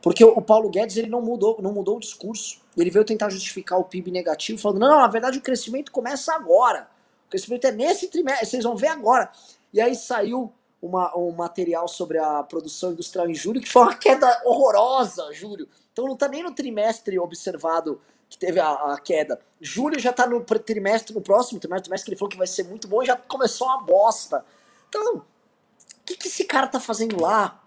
porque o Paulo Guedes, ele não mudou o discurso. Ele veio tentar justificar o PIB negativo, falando, não, na verdade, o crescimento começa agora. O crescimento é nesse trimestre, vocês vão ver agora. E aí saiu um material sobre a produção industrial em julho, que foi uma queda horrorosa, julho. Então não está nem no trimestre observado que teve a queda. Julho já está no trimestre, no próximo trimestre que ele falou que vai ser muito bom, e já começou uma bosta. Então, o que esse cara tá fazendo lá?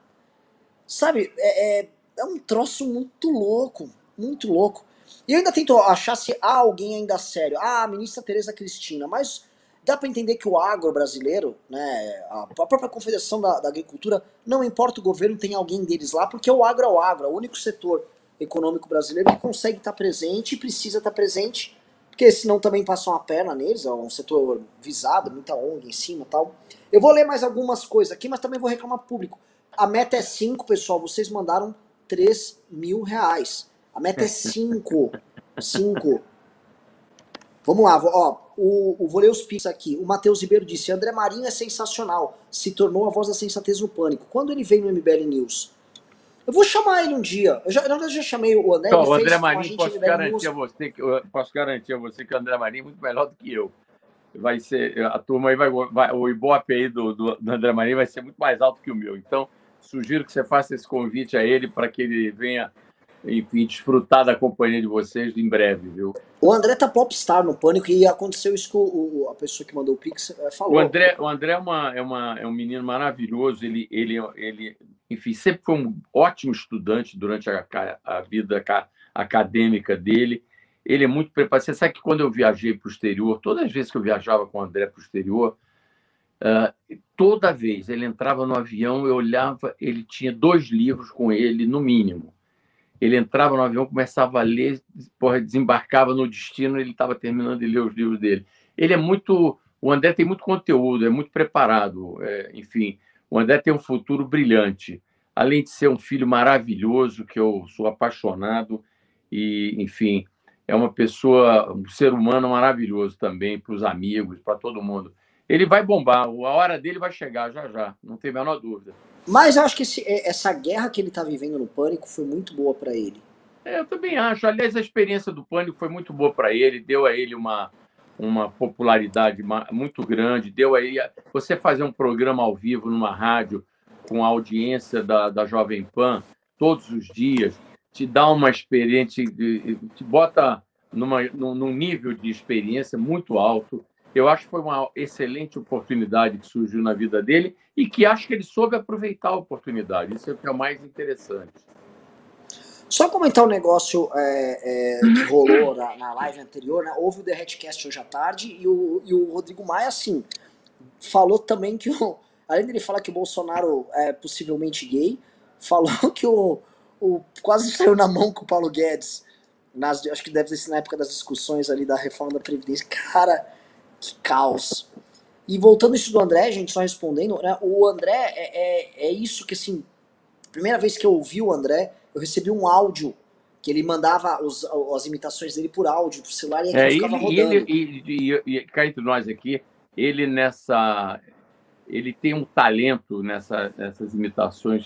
Sabe, é um troço muito louco, muito louco. E eu ainda tento achar se há alguém ainda sério. A ministra Tereza Cristina, mas dá para entender que o agro brasileiro, né, a própria Confederação da Agricultura, não importa o governo, tem alguém deles lá, porque o agro é o único setor econômico brasileiro que consegue estar presente e precisa estar presente, porque senão também passam a perna neles, é um setor visado, muita ONG em cima e tal. Eu vou ler mais algumas coisas aqui, mas também vou reclamar público. A meta é 5, pessoal, vocês mandaram 3 mil reais. A meta é 5. 5. Vamos lá, vou ler os pix aqui. O Matheus Ribeiro disse, André Marinho é sensacional, se tornou a voz da sensatez no pânico. Quando ele veio no MBL News? Eu vou chamar ele um dia. Na verdade, eu já chamei o André. Então, o André Marinho, posso garantir a você que o André Marinho é muito melhor do que eu. vai ser, a turma aí o Ibope aí do André Marinho vai ser muito mais alto que o meu. Então, sugiro que você faça esse convite a ele para que ele venha, enfim, desfrutar da companhia de vocês em breve, viu? O André tá popstar no Pânico e aconteceu isso que a pessoa que mandou o Pix falou. O André é um menino maravilhoso. Ele, enfim, sempre foi um ótimo estudante durante a vida acadêmica dele. Ele é muito preparado. Você sabe que quando eu viajei para o exterior, todas as vezes que eu viajava com o André para o exterior, toda vez ele entrava no avião, eu olhava, ele tinha 2 livros com ele, no mínimo. Ele entrava no avião, começava a ler, desembarcava no destino, ele estava terminando de ler os livros dele. Ele é muito... O André tem muito conteúdo, é muito preparado. Enfim, o André tem um futuro brilhante. Além de ser um filho maravilhoso, que eu sou apaixonado, e, enfim, é uma pessoa, um ser humano maravilhoso também, para os amigos, para todo mundo. Ele vai bombar, a hora dele vai chegar já já, não tem a menor dúvida. Mas eu acho que essa guerra que ele tá vivendo no Pânico foi muito boa para ele. Eu também acho. Aliás, a experiência do Pânico foi muito boa para ele, deu a ele uma popularidade muito grande, deu a ele... Você fazer um programa ao vivo numa rádio com a audiência da Jovem Pan todos os dias, te dá uma experiência, te bota num nível de experiência muito alto. Eu acho que foi uma excelente oportunidade que surgiu na vida dele e que acho que ele soube aproveitar a oportunidade. Isso é o que é o mais interessante. Só comentar um negócio que rolou na live anterior, né? Houve o The Hatcast hoje à tarde e o Rodrigo Maia, assim, falou também que, além dele falar que o Bolsonaro é possivelmente gay, falou que quase saiu na mão com o Paulo Guedes, acho que deve ser na época das discussões ali da reforma da Previdência. Cara, que caos. E voltando isso do André, gente, só respondendo, né? O André é isso que, assim, primeira vez que eu ouvi o André, eu recebi um áudio que ele mandava as imitações dele por áudio, por celular, e aquilo ficava rodando. E cá entre nós aqui, ele tem um talento nessas imitações.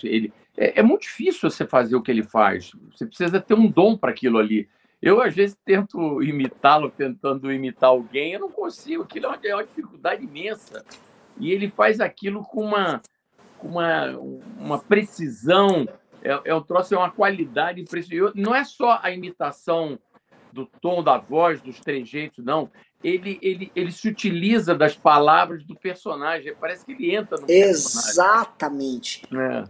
É muito difícil você fazer o que ele faz. Você precisa ter um dom para aquilo ali. Eu, às vezes, tento imitá-lo, tentando imitar alguém, eu não consigo. Aquilo é uma dificuldade imensa. E ele faz aquilo com uma precisão, um troço, é uma qualidade impressionante. Não é só a imitação do tom da voz, dos trejeitos, não. Ele se utiliza das palavras do personagem. Parece que ele entra no personagem. Exatamente.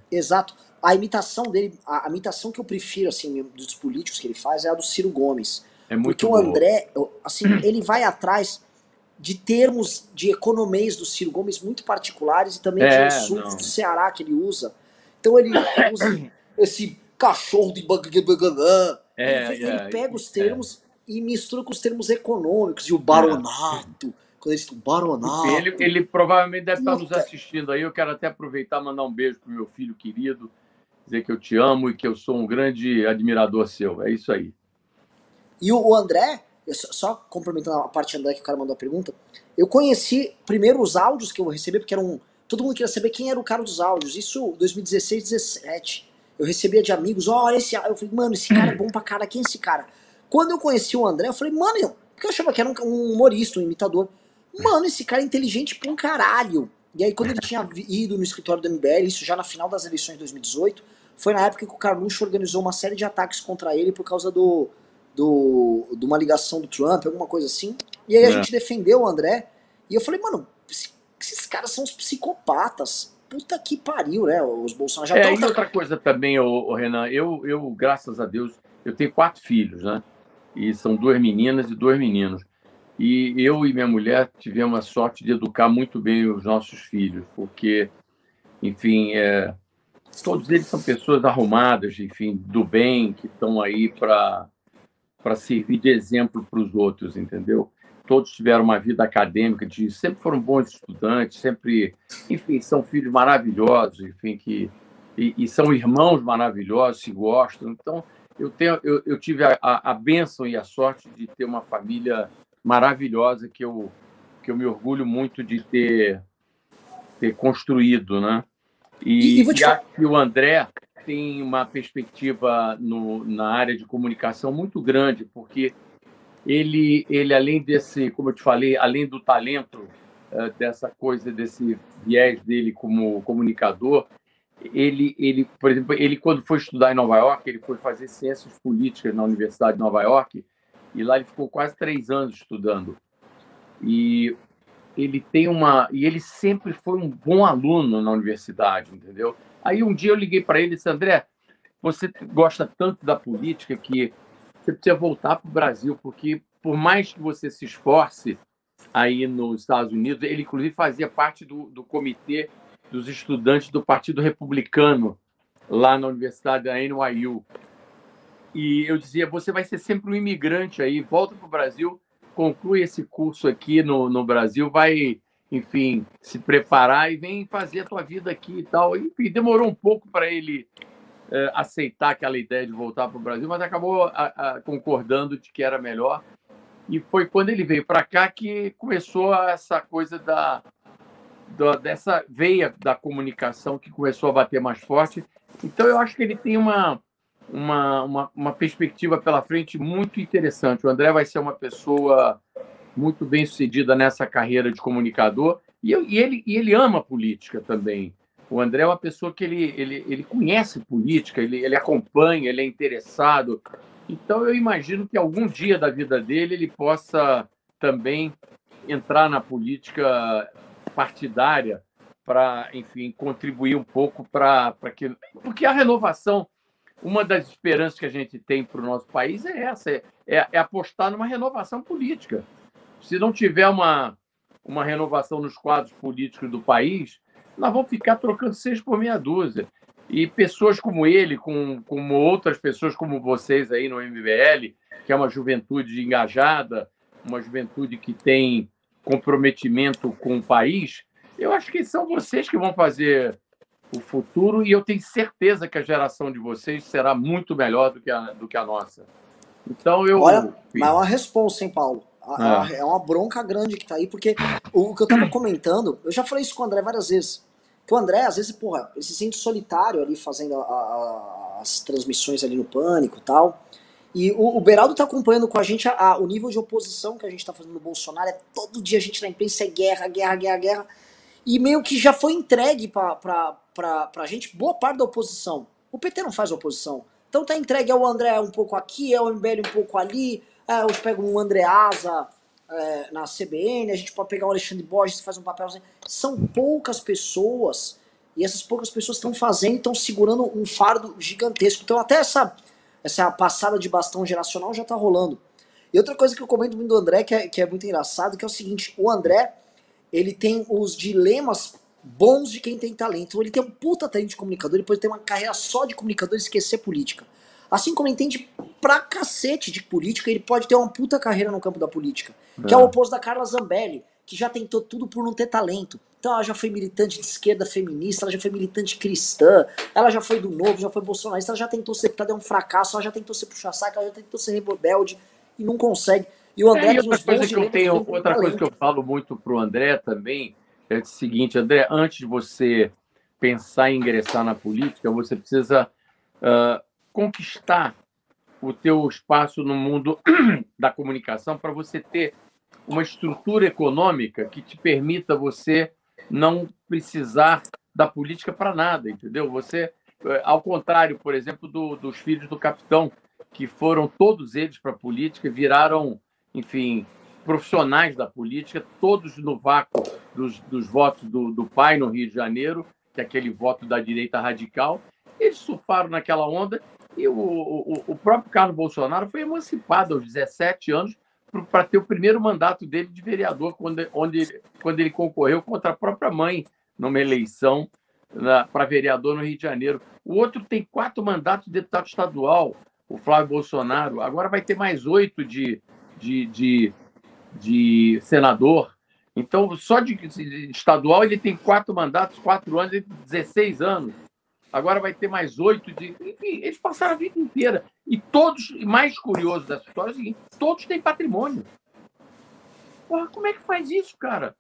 Exato. A imitação dele, a imitação que eu prefiro, assim, dos políticos que ele faz é a do Ciro Gomes. Porque o André, assim, ele vai atrás de termos de economês do Ciro Gomes muito particulares e também de insultos do Ceará que ele usa. Então ele usa esse cachorro de... ele pega os termos e mistura com os termos econômicos. E o baronato, quando eles estão baronato... Ele provavelmente deve estar nos assistindo aí. Eu quero até aproveitar e mandar um beijo pro meu filho querido, dizer que eu te amo e que eu sou um grande admirador seu. É isso aí. E o André... Só complementando a parte André que o cara mandou a pergunta, eu conheci primeiro os áudios que eu recebi, porque todo mundo queria saber quem era o cara dos áudios, isso 2016, 2017, eu recebia de amigos, eu falei, mano, esse cara é bom pra cara, quem é esse cara? Quando eu conheci o André, eu falei, mano, porque eu achava que era um humorista, um imitador, mano, esse cara é inteligente pra um caralho. E aí quando ele tinha ido no escritório do MBL, isso já na final das eleições de 2018, foi na época que o Carluxo organizou uma série de ataques contra ele por causa de uma ligação do Trump, alguma coisa assim. E aí a gente defendeu o André. E eu falei, mano, esses caras são os psicopatas. Puta que pariu, né? Os Bolsonaro já estão... E outra coisa também, Renan, eu, graças a Deus, eu tenho 4 filhos, né? E são 2 meninas e 2 meninos. E eu e minha mulher tivemos a sorte de educar muito bem os nossos filhos, porque, enfim, todos eles são pessoas arrumadas, enfim, do bem, que estão aí para servir de exemplo para os outros, entendeu? Todos tiveram uma vida acadêmica, sempre foram bons estudantes, sempre, enfim, são filhos maravilhosos, enfim, e são irmãos maravilhosos, se gostam. Então, eu tive a bênção e a sorte de ter uma família maravilhosa que eu me orgulho muito de ter construído, né? E acho que o André tem uma perspectiva na área de comunicação muito grande, porque ele além desse, como eu te falei, além do talento, dessa coisa, desse viés dele como comunicador, por exemplo, ele quando foi estudar em Nova York, ele foi fazer ciências políticas na Universidade de Nova York, e lá ele ficou quase 3 anos estudando. E ele sempre foi um bom aluno na universidade, entendeu? Aí um dia eu liguei para ele e disse: André, você gosta tanto da política que você precisa voltar para o Brasil, porque por mais que você se esforce aí nos Estados Unidos, ele inclusive fazia parte do comitê dos estudantes do Partido Republicano lá na Universidade da NYU. E eu dizia: você vai ser sempre um imigrante aí, volta para o Brasil, conclui esse curso aqui no Brasil, vai, enfim, se preparar e vem fazer a tua vida aqui e tal. E demorou um pouco para ele aceitar aquela ideia de voltar para o Brasil, mas acabou concordando de que era melhor. E foi quando ele veio para cá que começou essa coisa dessa veia da comunicação que começou a bater mais forte. Então, eu acho que ele tem uma perspectiva pela frente muito interessante. O André vai ser uma pessoa muito bem-sucedida nessa carreira de comunicador, e ele ama política também. O André é uma pessoa que ele conhece política, ele acompanha, ele é interessado. Então, eu imagino que algum dia da vida dele ele possa também entrar na política partidária para, enfim, contribuir um pouco para que... Porque a renovação, uma das esperanças que a gente tem para o nosso país é essa, é apostar numa renovação política. Se não tiver uma renovação nos quadros políticos do país, nós vamos ficar trocando 6 por meia dúzia. E pessoas como ele, como outras pessoas como vocês aí no MBL, que é uma juventude engajada, uma juventude que tem comprometimento com o país, eu acho que são vocês que vão fazer o futuro, e eu tenho certeza que a geração de vocês será muito melhor do que a nossa. Então, Olha, mas é uma responsa, hein, Paulo? É uma bronca grande que tá aí, porque o que eu tava comentando, eu já falei isso com o André várias vezes, que o André, às vezes, porra, ele se sente solitário ali fazendo as transmissões ali no Pânico e tal. E o Beraldo tá acompanhando com a gente o nível de oposição que a gente tá fazendo no Bolsonaro. É todo dia a gente na imprensa é guerra, guerra, guerra, guerra. E meio que já foi entregue pra gente boa parte da oposição. O PT não faz oposição. Então tá entregue ao André um pouco aqui, ao MBL um pouco ali. Hoje pega um Andreasa na CBN, a gente pode pegar o Alexandre Borges, faz um papel. São poucas pessoas, e essas poucas pessoas estão fazendo, estão segurando um fardo gigantesco. Então até essa passada de bastão geracional já tá rolando. E outra coisa que eu comento muito do André, que é muito engraçado, que é o seguinte: o André, ele tem os dilemas bons de quem tem talento. Então ele tem um puta talento de comunicador, ele pode ter uma carreira só de comunicador e esquecer política. Assim como ele entende pra cacete de política, ele pode ter uma puta carreira no campo da política. Que é o oposto da Carla Zambelli, que já tentou tudo por não ter talento. Então ela já foi militante de esquerda feminista, ela já foi militante cristã, ela já foi do Novo, já foi bolsonarista, ela já tentou ser deputada, é um fracasso, ela já tentou ser puxa-saco, ela já tentou ser rebelde e não consegue. E o André tem os bons dilemas. Outra coisa que eu falo muito pro André também é o seguinte: André, antes de você pensar em ingressar na política, você precisa conquistar o teu espaço no mundo da comunicação, para você ter uma estrutura econômica que te permita você não precisar da política para nada, entendeu? Você, ao contrário, por exemplo, dos filhos do capitão, que foram todos eles para a política, viraram, enfim, profissionais da política, todos no vácuo dos votos do pai no Rio de Janeiro, que é aquele voto da direita radical. Eles surfaram naquela onda, e o próprio Carlos Bolsonaro foi emancipado aos 17 anos para ter o primeiro mandato dele de vereador, quando ele concorreu contra a própria mãe numa eleição para vereador no Rio de Janeiro. O outro tem 4 mandatos de deputado estadual, o Flávio Bolsonaro. Agora vai ter mais 8 de senador. Então, só de estadual ele tem 4 mandatos, 4 anos, 16 anos. Agora vai ter mais 8 de... Enfim, eles passaram a vida inteira. E todos, mais curioso dessa história é o seguinte: todos têm patrimônio. Porra, como é que faz isso, cara?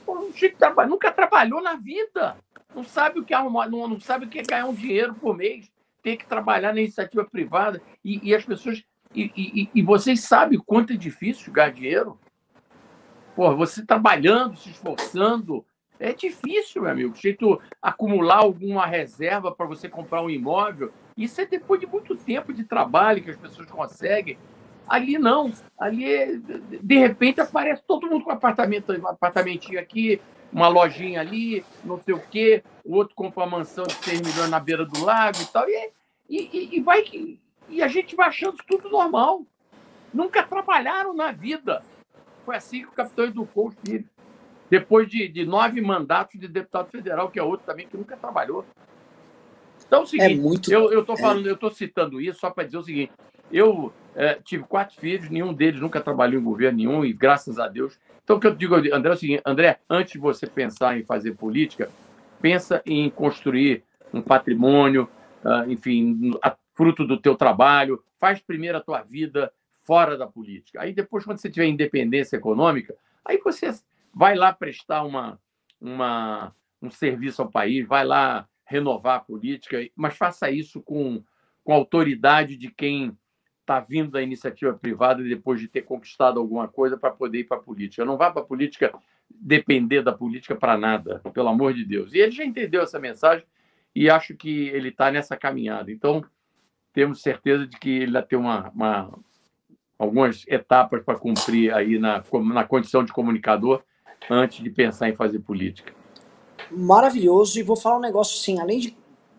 Porra, um chico nunca trabalhou na vida. Não sabe o que é não sabe o que é ganhar um dinheiro por mês. Tem que trabalhar na iniciativa privada. E as pessoas E vocês sabem o quanto é difícil ganhar dinheiro? Pô, você trabalhando, se esforçando, é difícil, meu amigo. Jeito acumular alguma reserva para você comprar um imóvel. Isso é depois de muito tempo de trabalho que as pessoas conseguem. Ali não. Ali, de repente, aparece todo mundo com um apartamentinho aqui, uma lojinha ali, não sei o quê. O outro compra uma mansão de 6 milhões na beira do lago e tal. E a gente vai achando tudo normal. Nunca trabalharam na vida. Foi assim que o capitão educou os filhos. Depois de 9 mandatos de deputado federal, que é outro também que nunca trabalhou. Então é o seguinte, eu estou citando isso só para dizer o seguinte, eu tive 4 filhos, nenhum deles nunca trabalhou em governo nenhum, e graças a Deus. Então o que eu digo, André, é o seguinte, André, antes de você pensar em fazer política, pensa em construir um patrimônio, enfim, fruto do teu trabalho, faz primeiro a tua vida fora da política. Aí depois, quando você tiver independência econômica, aí você vai lá prestar um serviço ao país, vai lá renovar a política, mas faça isso com a autoridade de quem está vindo da iniciativa privada depois de ter conquistado alguma coisa para poder ir para a política. Não vá para a política depender da política para nada, pelo amor de Deus. E ele já entendeu essa mensagem e acho que ele está nessa caminhada. Então, temos certeza de que ele vai ter algumas etapas para cumprir aí na condição de comunicador antes de pensar em fazer política. Maravilhoso, e vou falar um negócio assim, além de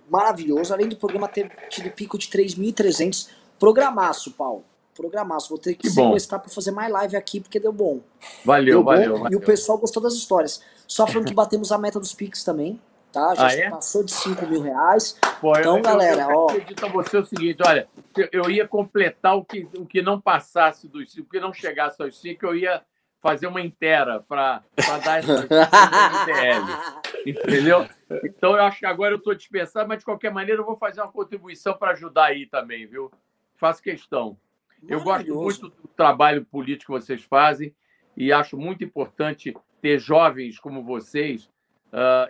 maravilhoso, além do programa ter tido pico de 3.300, programaço, Paulo, programaço, vou ter que sequestrar para fazer mais live aqui, porque deu bom. Valeu. E o pessoal gostou das histórias. Só falando que batemos a meta dos Pix também, tá? Já passou de 5 mil reais. Pô, então, galera, eu acredito a você o seguinte, olha, eu ia completar o que não passasse dos 5, o que não chegasse aos 5, eu ia fazer uma inteira para dar essa MTL, entendeu? Então, eu acho que agora eu estou dispensado, mas de qualquer maneira eu vou fazer uma contribuição para ajudar aí também, viu? Faço questão. Eu gosto muito do trabalho político que vocês fazem e acho muito importante ter jovens como vocês,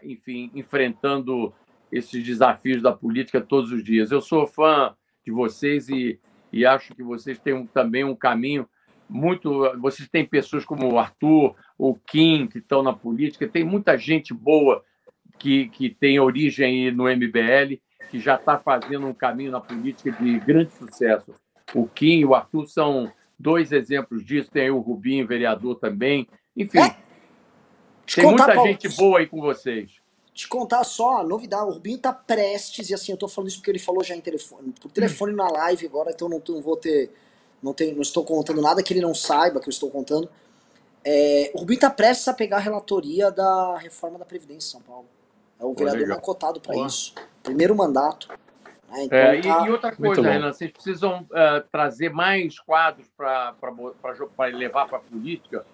enfim, enfrentando esses desafios da política todos os dias. Eu sou fã de vocês e acho que vocês têm também um caminho muito... Vocês têm pessoas como o Arthur, o Kim, que estão na política, tem muita gente boa que tem origem no MBL, que já está fazendo um caminho na política de grande sucesso. O Kim e o Arthur são 2 exemplos disso, tem aí o Rubinho, vereador também. Enfim, tem muita gente boa aí com vocês. Te contar só a novidade, o Rubinho tá prestes, e assim, eu tô falando isso porque ele falou já em telefone, por telefone na live agora, então não vou ter, não estou contando nada que ele não saiba que eu estou contando. O Rubinho tá prestes a pegar a relatoria da reforma da Previdência em São Paulo. É o vereador mais cotado para isso. Primeiro mandato. Então, e outra coisa, Renan, vocês precisam trazer mais quadros para levar para a política,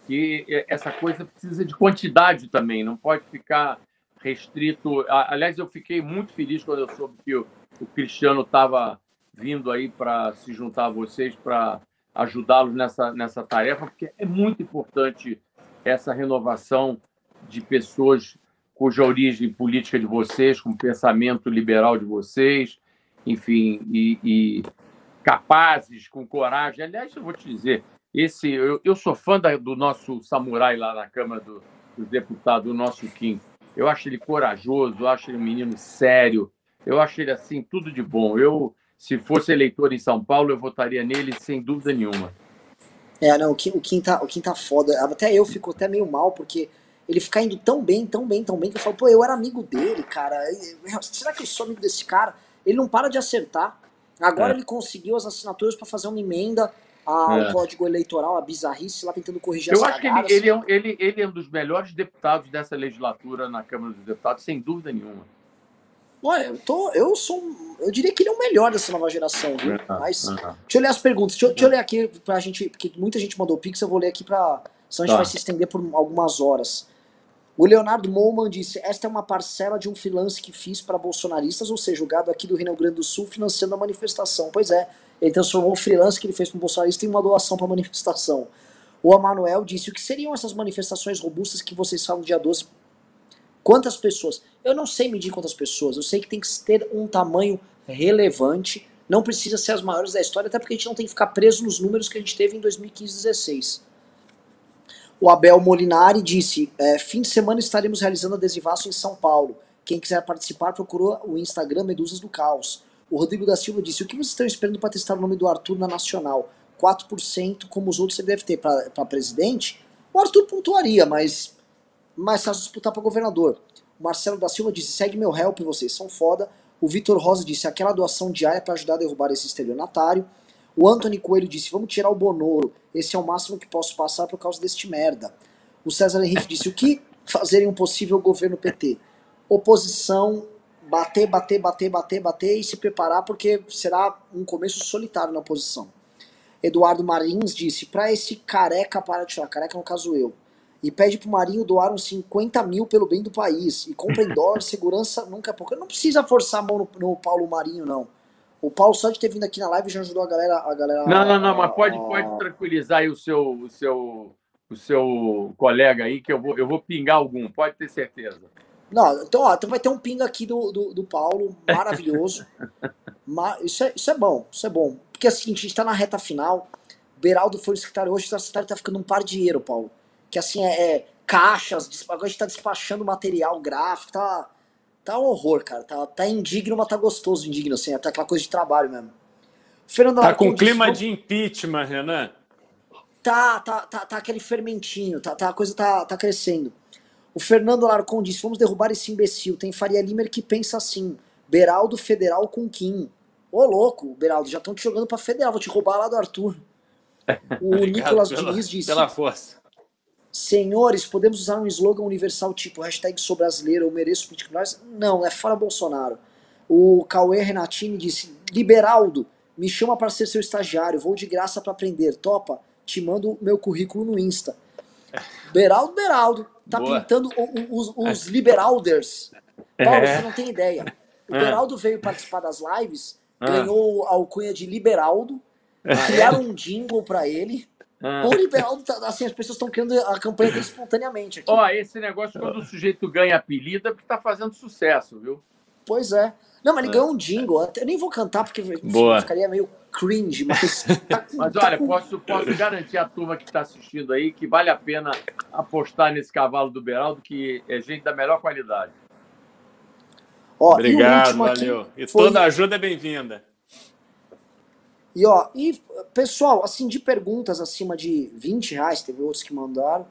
que essa coisa precisa de quantidade também, não pode ficar restrito. Aliás, eu fiquei muito feliz quando eu soube que o Cristiano estava vindo aí para se juntar a vocês, para ajudá-los nessa tarefa, porque é muito importante essa renovação de pessoas cuja origem política de vocês, com o pensamento liberal de vocês, enfim, e capazes, com coragem. Aliás, eu vou te dizer, eu sou fã do nosso samurai lá na Câmara dos Deputados, o nosso Kim. Eu acho ele corajoso, eu acho ele um menino sério, eu acho ele, assim, tudo de bom. Se fosse eleitor em São Paulo, eu votaria nele sem dúvida nenhuma. Não, o Kim tá foda. Até eu fico até meio mal, porque ele fica indo tão bem, que eu falo, pô, eu era amigo dele, cara. Será que eu sou amigo desse cara? Ele não para de acertar. Agora ele conseguiu as assinaturas para fazer uma emenda ao Código Eleitoral, a bizarrice lá, tentando corrigir as cagadas. Eu acho que ele é um dos melhores deputados dessa legislatura na Câmara dos Deputados, sem dúvida nenhuma. Olha, eu diria que ele é o melhor dessa nova geração, viu? Mas, deixa eu ler as perguntas. Deixa eu ler aqui pra gente, porque muita gente mandou pix, eu vou ler aqui senão a gente vai se estender por algumas horas. O Leonardo Molman disse, esta é uma parcela de um freelance que fiz para bolsonaristas, ou seja, o gado aqui do Rio Grande do Sul financiando a manifestação. Pois é, ele transformou o freelance que ele fez para um bolsonarista em uma doação para a manifestação. O Emanuel disse, o que seriam essas manifestações robustas que vocês falam no dia 12? Quantas pessoas? Eu não sei medir quantas pessoas, eu sei que tem que ter um tamanho relevante não precisa ser as maiores da história, até porque a gente não tem que ficar preso nos números que a gente teve em 2015 e 2016. O Abel Molinari disse, fim de semana estaremos realizando adesivaço em São Paulo. Quem quiser participar, procurou o Instagram Medusas do Caos. O Rodrigo da Silva disse, o que vocês estão esperando para testar o nome do Arthur na Nacional? 4%, como os outros você deve ter para presidente? O Arthur pontuaria, mas mais fácil disputar para governador. O Marcelo da Silva disse, segue meu help, vocês são foda. O Vitor Rosa disse, aquela doação diária para ajudar a derrubar esse estelionatário. O Anthony Coelho disse, vamos tirar o Bonoro, esse é o máximo que posso passar por causa deste merda. O César Henrique disse, o que fazer em um possível governo PT? Oposição, bater e se preparar, porque será um começo solitário na oposição. Eduardo Marins disse, pra esse careca para de tirar, careca no caso eu, e pede pro Marinho doar uns 50 mil pelo bem do país, e compra em dólar, segurança nunca é pouco. Não precisa forçar a mão no Paulo Marinho, não. O Paulo só de ter vindo aqui na live já ajudou a galera... Não, mas pode tranquilizar aí o seu colega aí, que eu vou pingar algum, pode ter certeza. Não, então vai ter um pinga aqui do Paulo, maravilhoso. Isso é bom. Porque assim, a gente tá na reta final, Beraldo foi o secretário hoje, o secretário tá ficando um par de dinheiro, Paulo. Que assim, caixas, agora a gente tá despachando material gráfico, tá um horror, cara. Tá indigno, mas tá gostoso indigno, assim, até aquela coisa de trabalho mesmo. Fernando tá com clima de impeachment, Renan? Tá aquele fermentinho, a coisa tá crescendo. O Fernando Alarcon disse, vamos derrubar esse imbecil. Tem Faria Limer que pensa assim, Beraldo federal com Kim. Ô, louco, Beraldo, já estão te jogando pra federal, vou te roubar lá do Arthur. O Nicolas Diniz disse, pela força. Senhores, podemos usar um slogan universal tipo hashtag sou brasileiro, eu mereço políticos. Não, é fora Bolsonaro. O Cauê Renatini disse, Liberaldo, me chama para ser seu estagiário, vou de graça para aprender, topa? Te mando meu currículo no Insta. Beraldo, tá Boa. Pintando os liberalders. Paulo, você não tem ideia. O Beraldo veio participar das lives, ganhou a alcunha de Liberaldo, criaram um jingle pra ele. O Liberaldo, assim, as pessoas estão criando a campanha dele espontaneamente aqui. Esse negócio, quando o sujeito ganha apelido, é porque tá fazendo sucesso, viu? Pois é. Não, mas ele ganhou um jingle. Eu nem vou cantar, porque ficaria meio cringe, mas... Mas olha, posso garantir à turma que está assistindo aí que vale a pena apostar nesse cavalo do Beraldo, que é gente da melhor qualidade. Obrigado, valeu. E toda ajuda é bem-vinda. E pessoal, assim, de perguntas acima de R$20, teve outros que mandaram.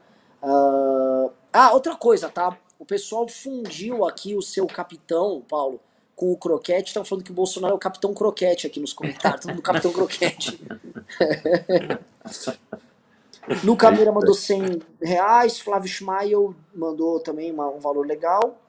Outra coisa, tá? O pessoal fundiu aqui o seu capitão, Paulo, com o Croquete, estão falando que o Bolsonaro é o Capitão Croquete aqui nos comentários, todo mundo Capitão Croquete. Luca Meira mandou R$100, Flávio Schmael mandou também um valor legal.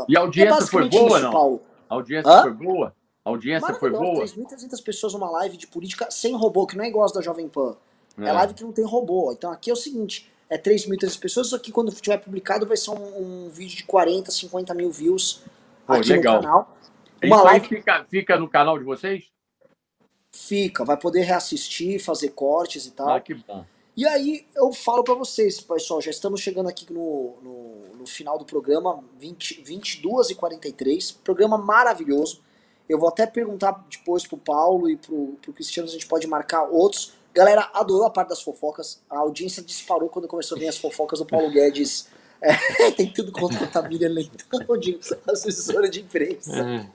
E a audiência foi boa, não? Paulo. A audiência foi boa? A audiência foi boa? 3.300 pessoas numa live de política sem robô, que não é igual as da Jovem Pan. É live que não tem robô. Então aqui é o seguinte, 3.300 pessoas, isso aqui quando tiver publicado vai ser um vídeo de 40, 50 mil views aqui legal. No canal. Uma live fica no canal de vocês? Fica, vai poder reassistir, fazer cortes e tal. Que bom. E aí eu falo pra vocês, pessoal, já estamos chegando aqui no final do programa, 22h43, programa maravilhoso. Eu vou até perguntar depois pro Paulo e pro Cristiano se a gente pode marcar outros. Galera, adorou a parte das fofocas. A audiência disparou quando começou a vir as fofocas do Paulo Guedes. Tem tudo contra a Tamília Leitão, de assessora de imprensa.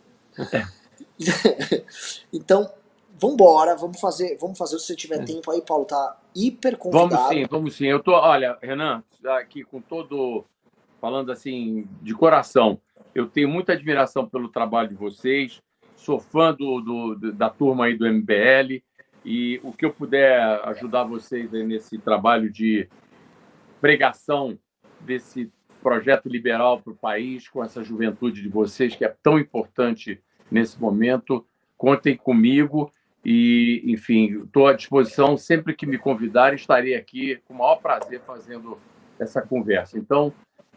Então, vambora, vamos fazer se você tiver tempo aí, Paulo, tá hiper convidado. Vamos sim. Olha, Renan, aqui com falando assim, de coração, eu tenho muita admiração pelo trabalho de vocês, sou fã da turma aí do MBL, e o que eu puder ajudar vocês aí nesse trabalho de pregação desse projeto liberal para o país, com essa juventude de vocês, que é tão importante nesse momento, contem comigo e, enfim, estou à disposição, sempre que me convidarem, estarei aqui com o maior prazer fazendo essa conversa. Então,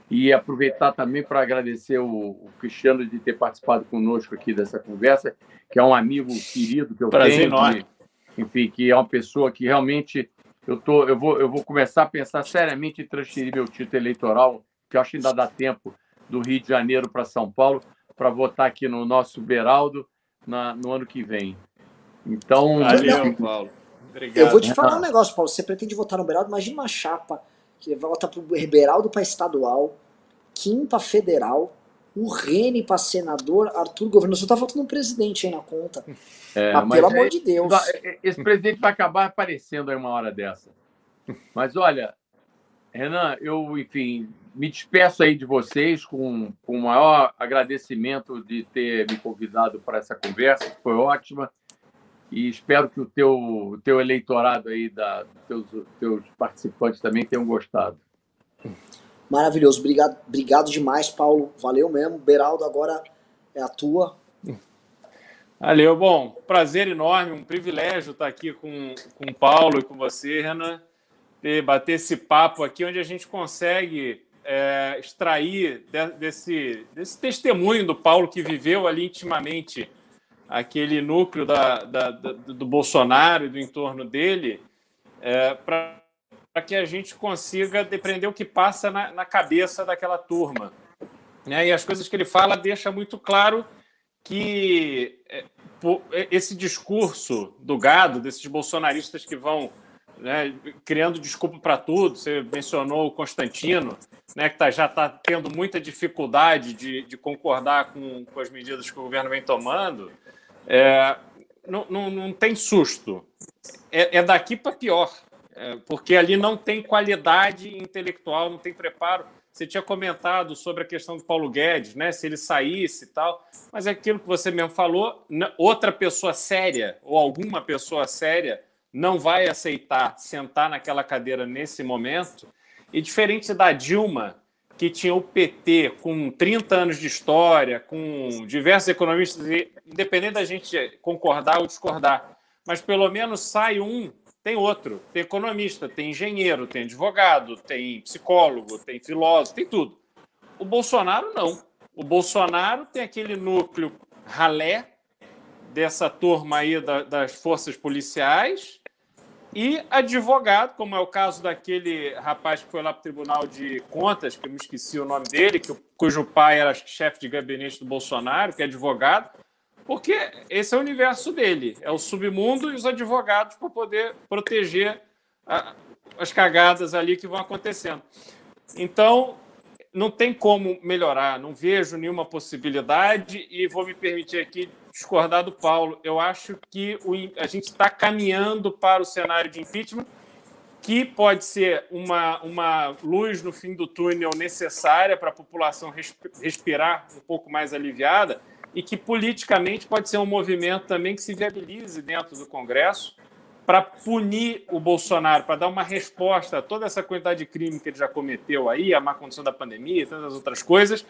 e aproveitar também para agradecer o Cristiano de ter participado conosco aqui dessa conversa, que é um amigo querido que eu tenho, enfim, que é uma pessoa que realmente eu vou começar a pensar seriamente em transferir meu título eleitoral, que eu acho que ainda dá tempo, do Rio de Janeiro para São Paulo, para votar aqui no nosso Beraldo, no ano que vem. Então, Valeu, Paulo. Obrigado. Eu vou te falar um negócio, Paulo. Você pretende votar no Beraldo? Imagina uma chapa que vota pro Beraldo para estadual, Kim para federal, o Rene para senador, Arthur governador. Você tá faltando um presidente aí na conta. Mas pelo amor de Deus. Esse presidente vai acabar aparecendo aí uma hora dessa. Mas olha, Renan, eu, enfim, me despeço aí de vocês com o maior agradecimento de ter me convidado para essa conversa, que foi ótima. E espero que o teu eleitorado aí, teus participantes também tenham gostado. Maravilhoso. Obrigado demais, Paulo. Valeu mesmo. Beraldo, agora é a tua. Valeu. Bom, prazer enorme, um privilégio estar aqui com o Paulo e com você, Renan. Bater esse papo aqui, onde a gente consegue extrair desse testemunho do Paulo, que viveu ali intimamente aquele núcleo do Bolsonaro e do entorno dele, para que a gente consiga depreender o que passa na cabeça daquela turma. E as coisas que ele fala deixa muito claro que esse discurso do gado, desses bolsonaristas que vão criando desculpa para tudo, você mencionou o Constantino, que já está tendo muita dificuldade de concordar com as medidas que o governo vem tomando, não tem susto. É daqui para pior, porque ali não tem qualidade intelectual, não tem preparo. Você tinha comentado sobre a questão do Paulo Guedes, se ele saísse e tal, mas é aquilo que você mesmo falou, outra pessoa séria ou alguma pessoa séria não vai aceitar sentar naquela cadeira nesse momento. E diferente da Dilma, que tinha o PT com 30 anos de história, com diversos economistas, independente da gente concordar ou discordar, mas pelo menos sai um, tem outro. Tem economista, tem engenheiro, tem advogado, tem psicólogo, tem filósofo, tem tudo. O Bolsonaro não. O Bolsonaro tem aquele núcleo ralé dessa turma aí das forças policiais e advogado, como é o caso daquele rapaz que foi lá para o Tribunal de Contas, que eu me esqueci o nome dele, cujo pai era chefe de gabinete do Bolsonaro, que é advogado, porque esse é o universo dele, é o submundo e os advogados para poder proteger as cagadas ali que vão acontecendo. Então, não tem como melhorar, não vejo nenhuma possibilidade e vou me permitir aqui discordar do Paulo. Eu acho que a gente está caminhando para o cenário de impeachment, que pode ser uma luz no fim do túnel necessária para a população respirar um pouco mais aliviada e que politicamente pode ser um movimento também que se viabilize dentro do Congresso para punir o Bolsonaro, para dar uma resposta a toda essa quantidade de crime que ele já cometeu aí, a má condição da pandemia e tantas outras coisas.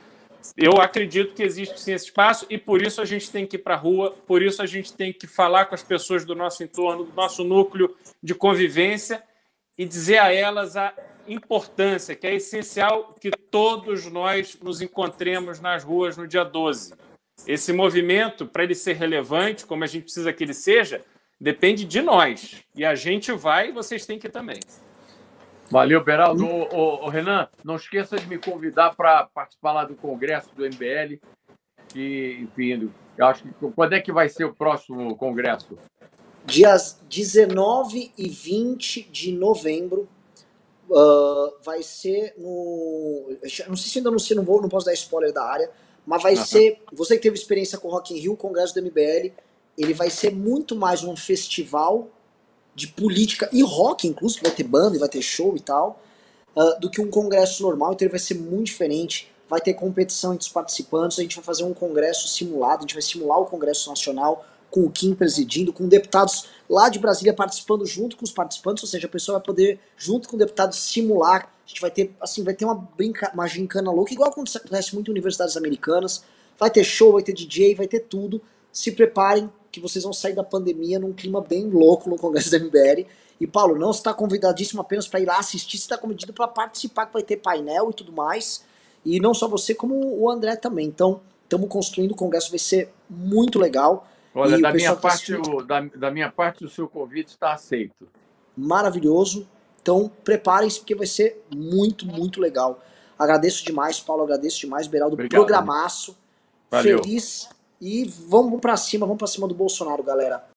Eu acredito que existe sim esse espaço e por isso a gente tem que ir para a rua, por isso a gente tem que falar com as pessoas do nosso entorno, do nosso núcleo de convivência e dizer a elas a importância, que é essencial que todos nós nos encontremos nas ruas no dia 12. Esse movimento, para ele ser relevante, como a gente precisa que ele seja, depende de nós. E a gente vai e vocês têm que ir também. Valeu, Beraldo. Ô, Renan, não esqueça de me convidar para participar lá do congresso do MBL. E, enfim, eu acho que quando é que vai ser o próximo congresso? Dias 19 e 20 de novembro. Vai ser no... Não sei se ainda não posso dar spoiler da área, mas vai ser... Você que teve experiência com o Rock in Rio, o congresso do MBL, ele vai ser muito mais um festival de política e rock, inclusive, que vai ter banda e vai ter show e tal, do que um congresso normal. Então ele vai ser muito diferente, vai ter competição entre os participantes, a gente vai fazer um congresso simulado, a gente vai simular o Congresso Nacional, com o Kim presidindo, com deputados lá de Brasília participando junto com os participantes, ou seja, a pessoa vai poder, junto com o deputado, simular. A gente vai ter, assim, vai ter uma gincana louca, igual acontece muito em universidades americanas. Vai ter show, vai ter DJ, vai ter tudo. Se preparem, que vocês vão sair da pandemia num clima bem louco no Congresso da MBL. E, Paulo, não está convidadíssimo apenas para ir lá assistir, você está convidado para participar, que vai ter painel e tudo mais. E não só você, como o André também. Então, estamos construindo, o Congresso vai ser muito legal. Olha, da minha parte, o seu convite está aceito. Maravilhoso. Então, preparem-se, porque vai ser muito, muito legal. Agradeço demais, Paulo, agradeço demais, Beraldo. Obrigado, programaço. Valeu. Feliz e vamos pra cima do Bolsonaro, galera.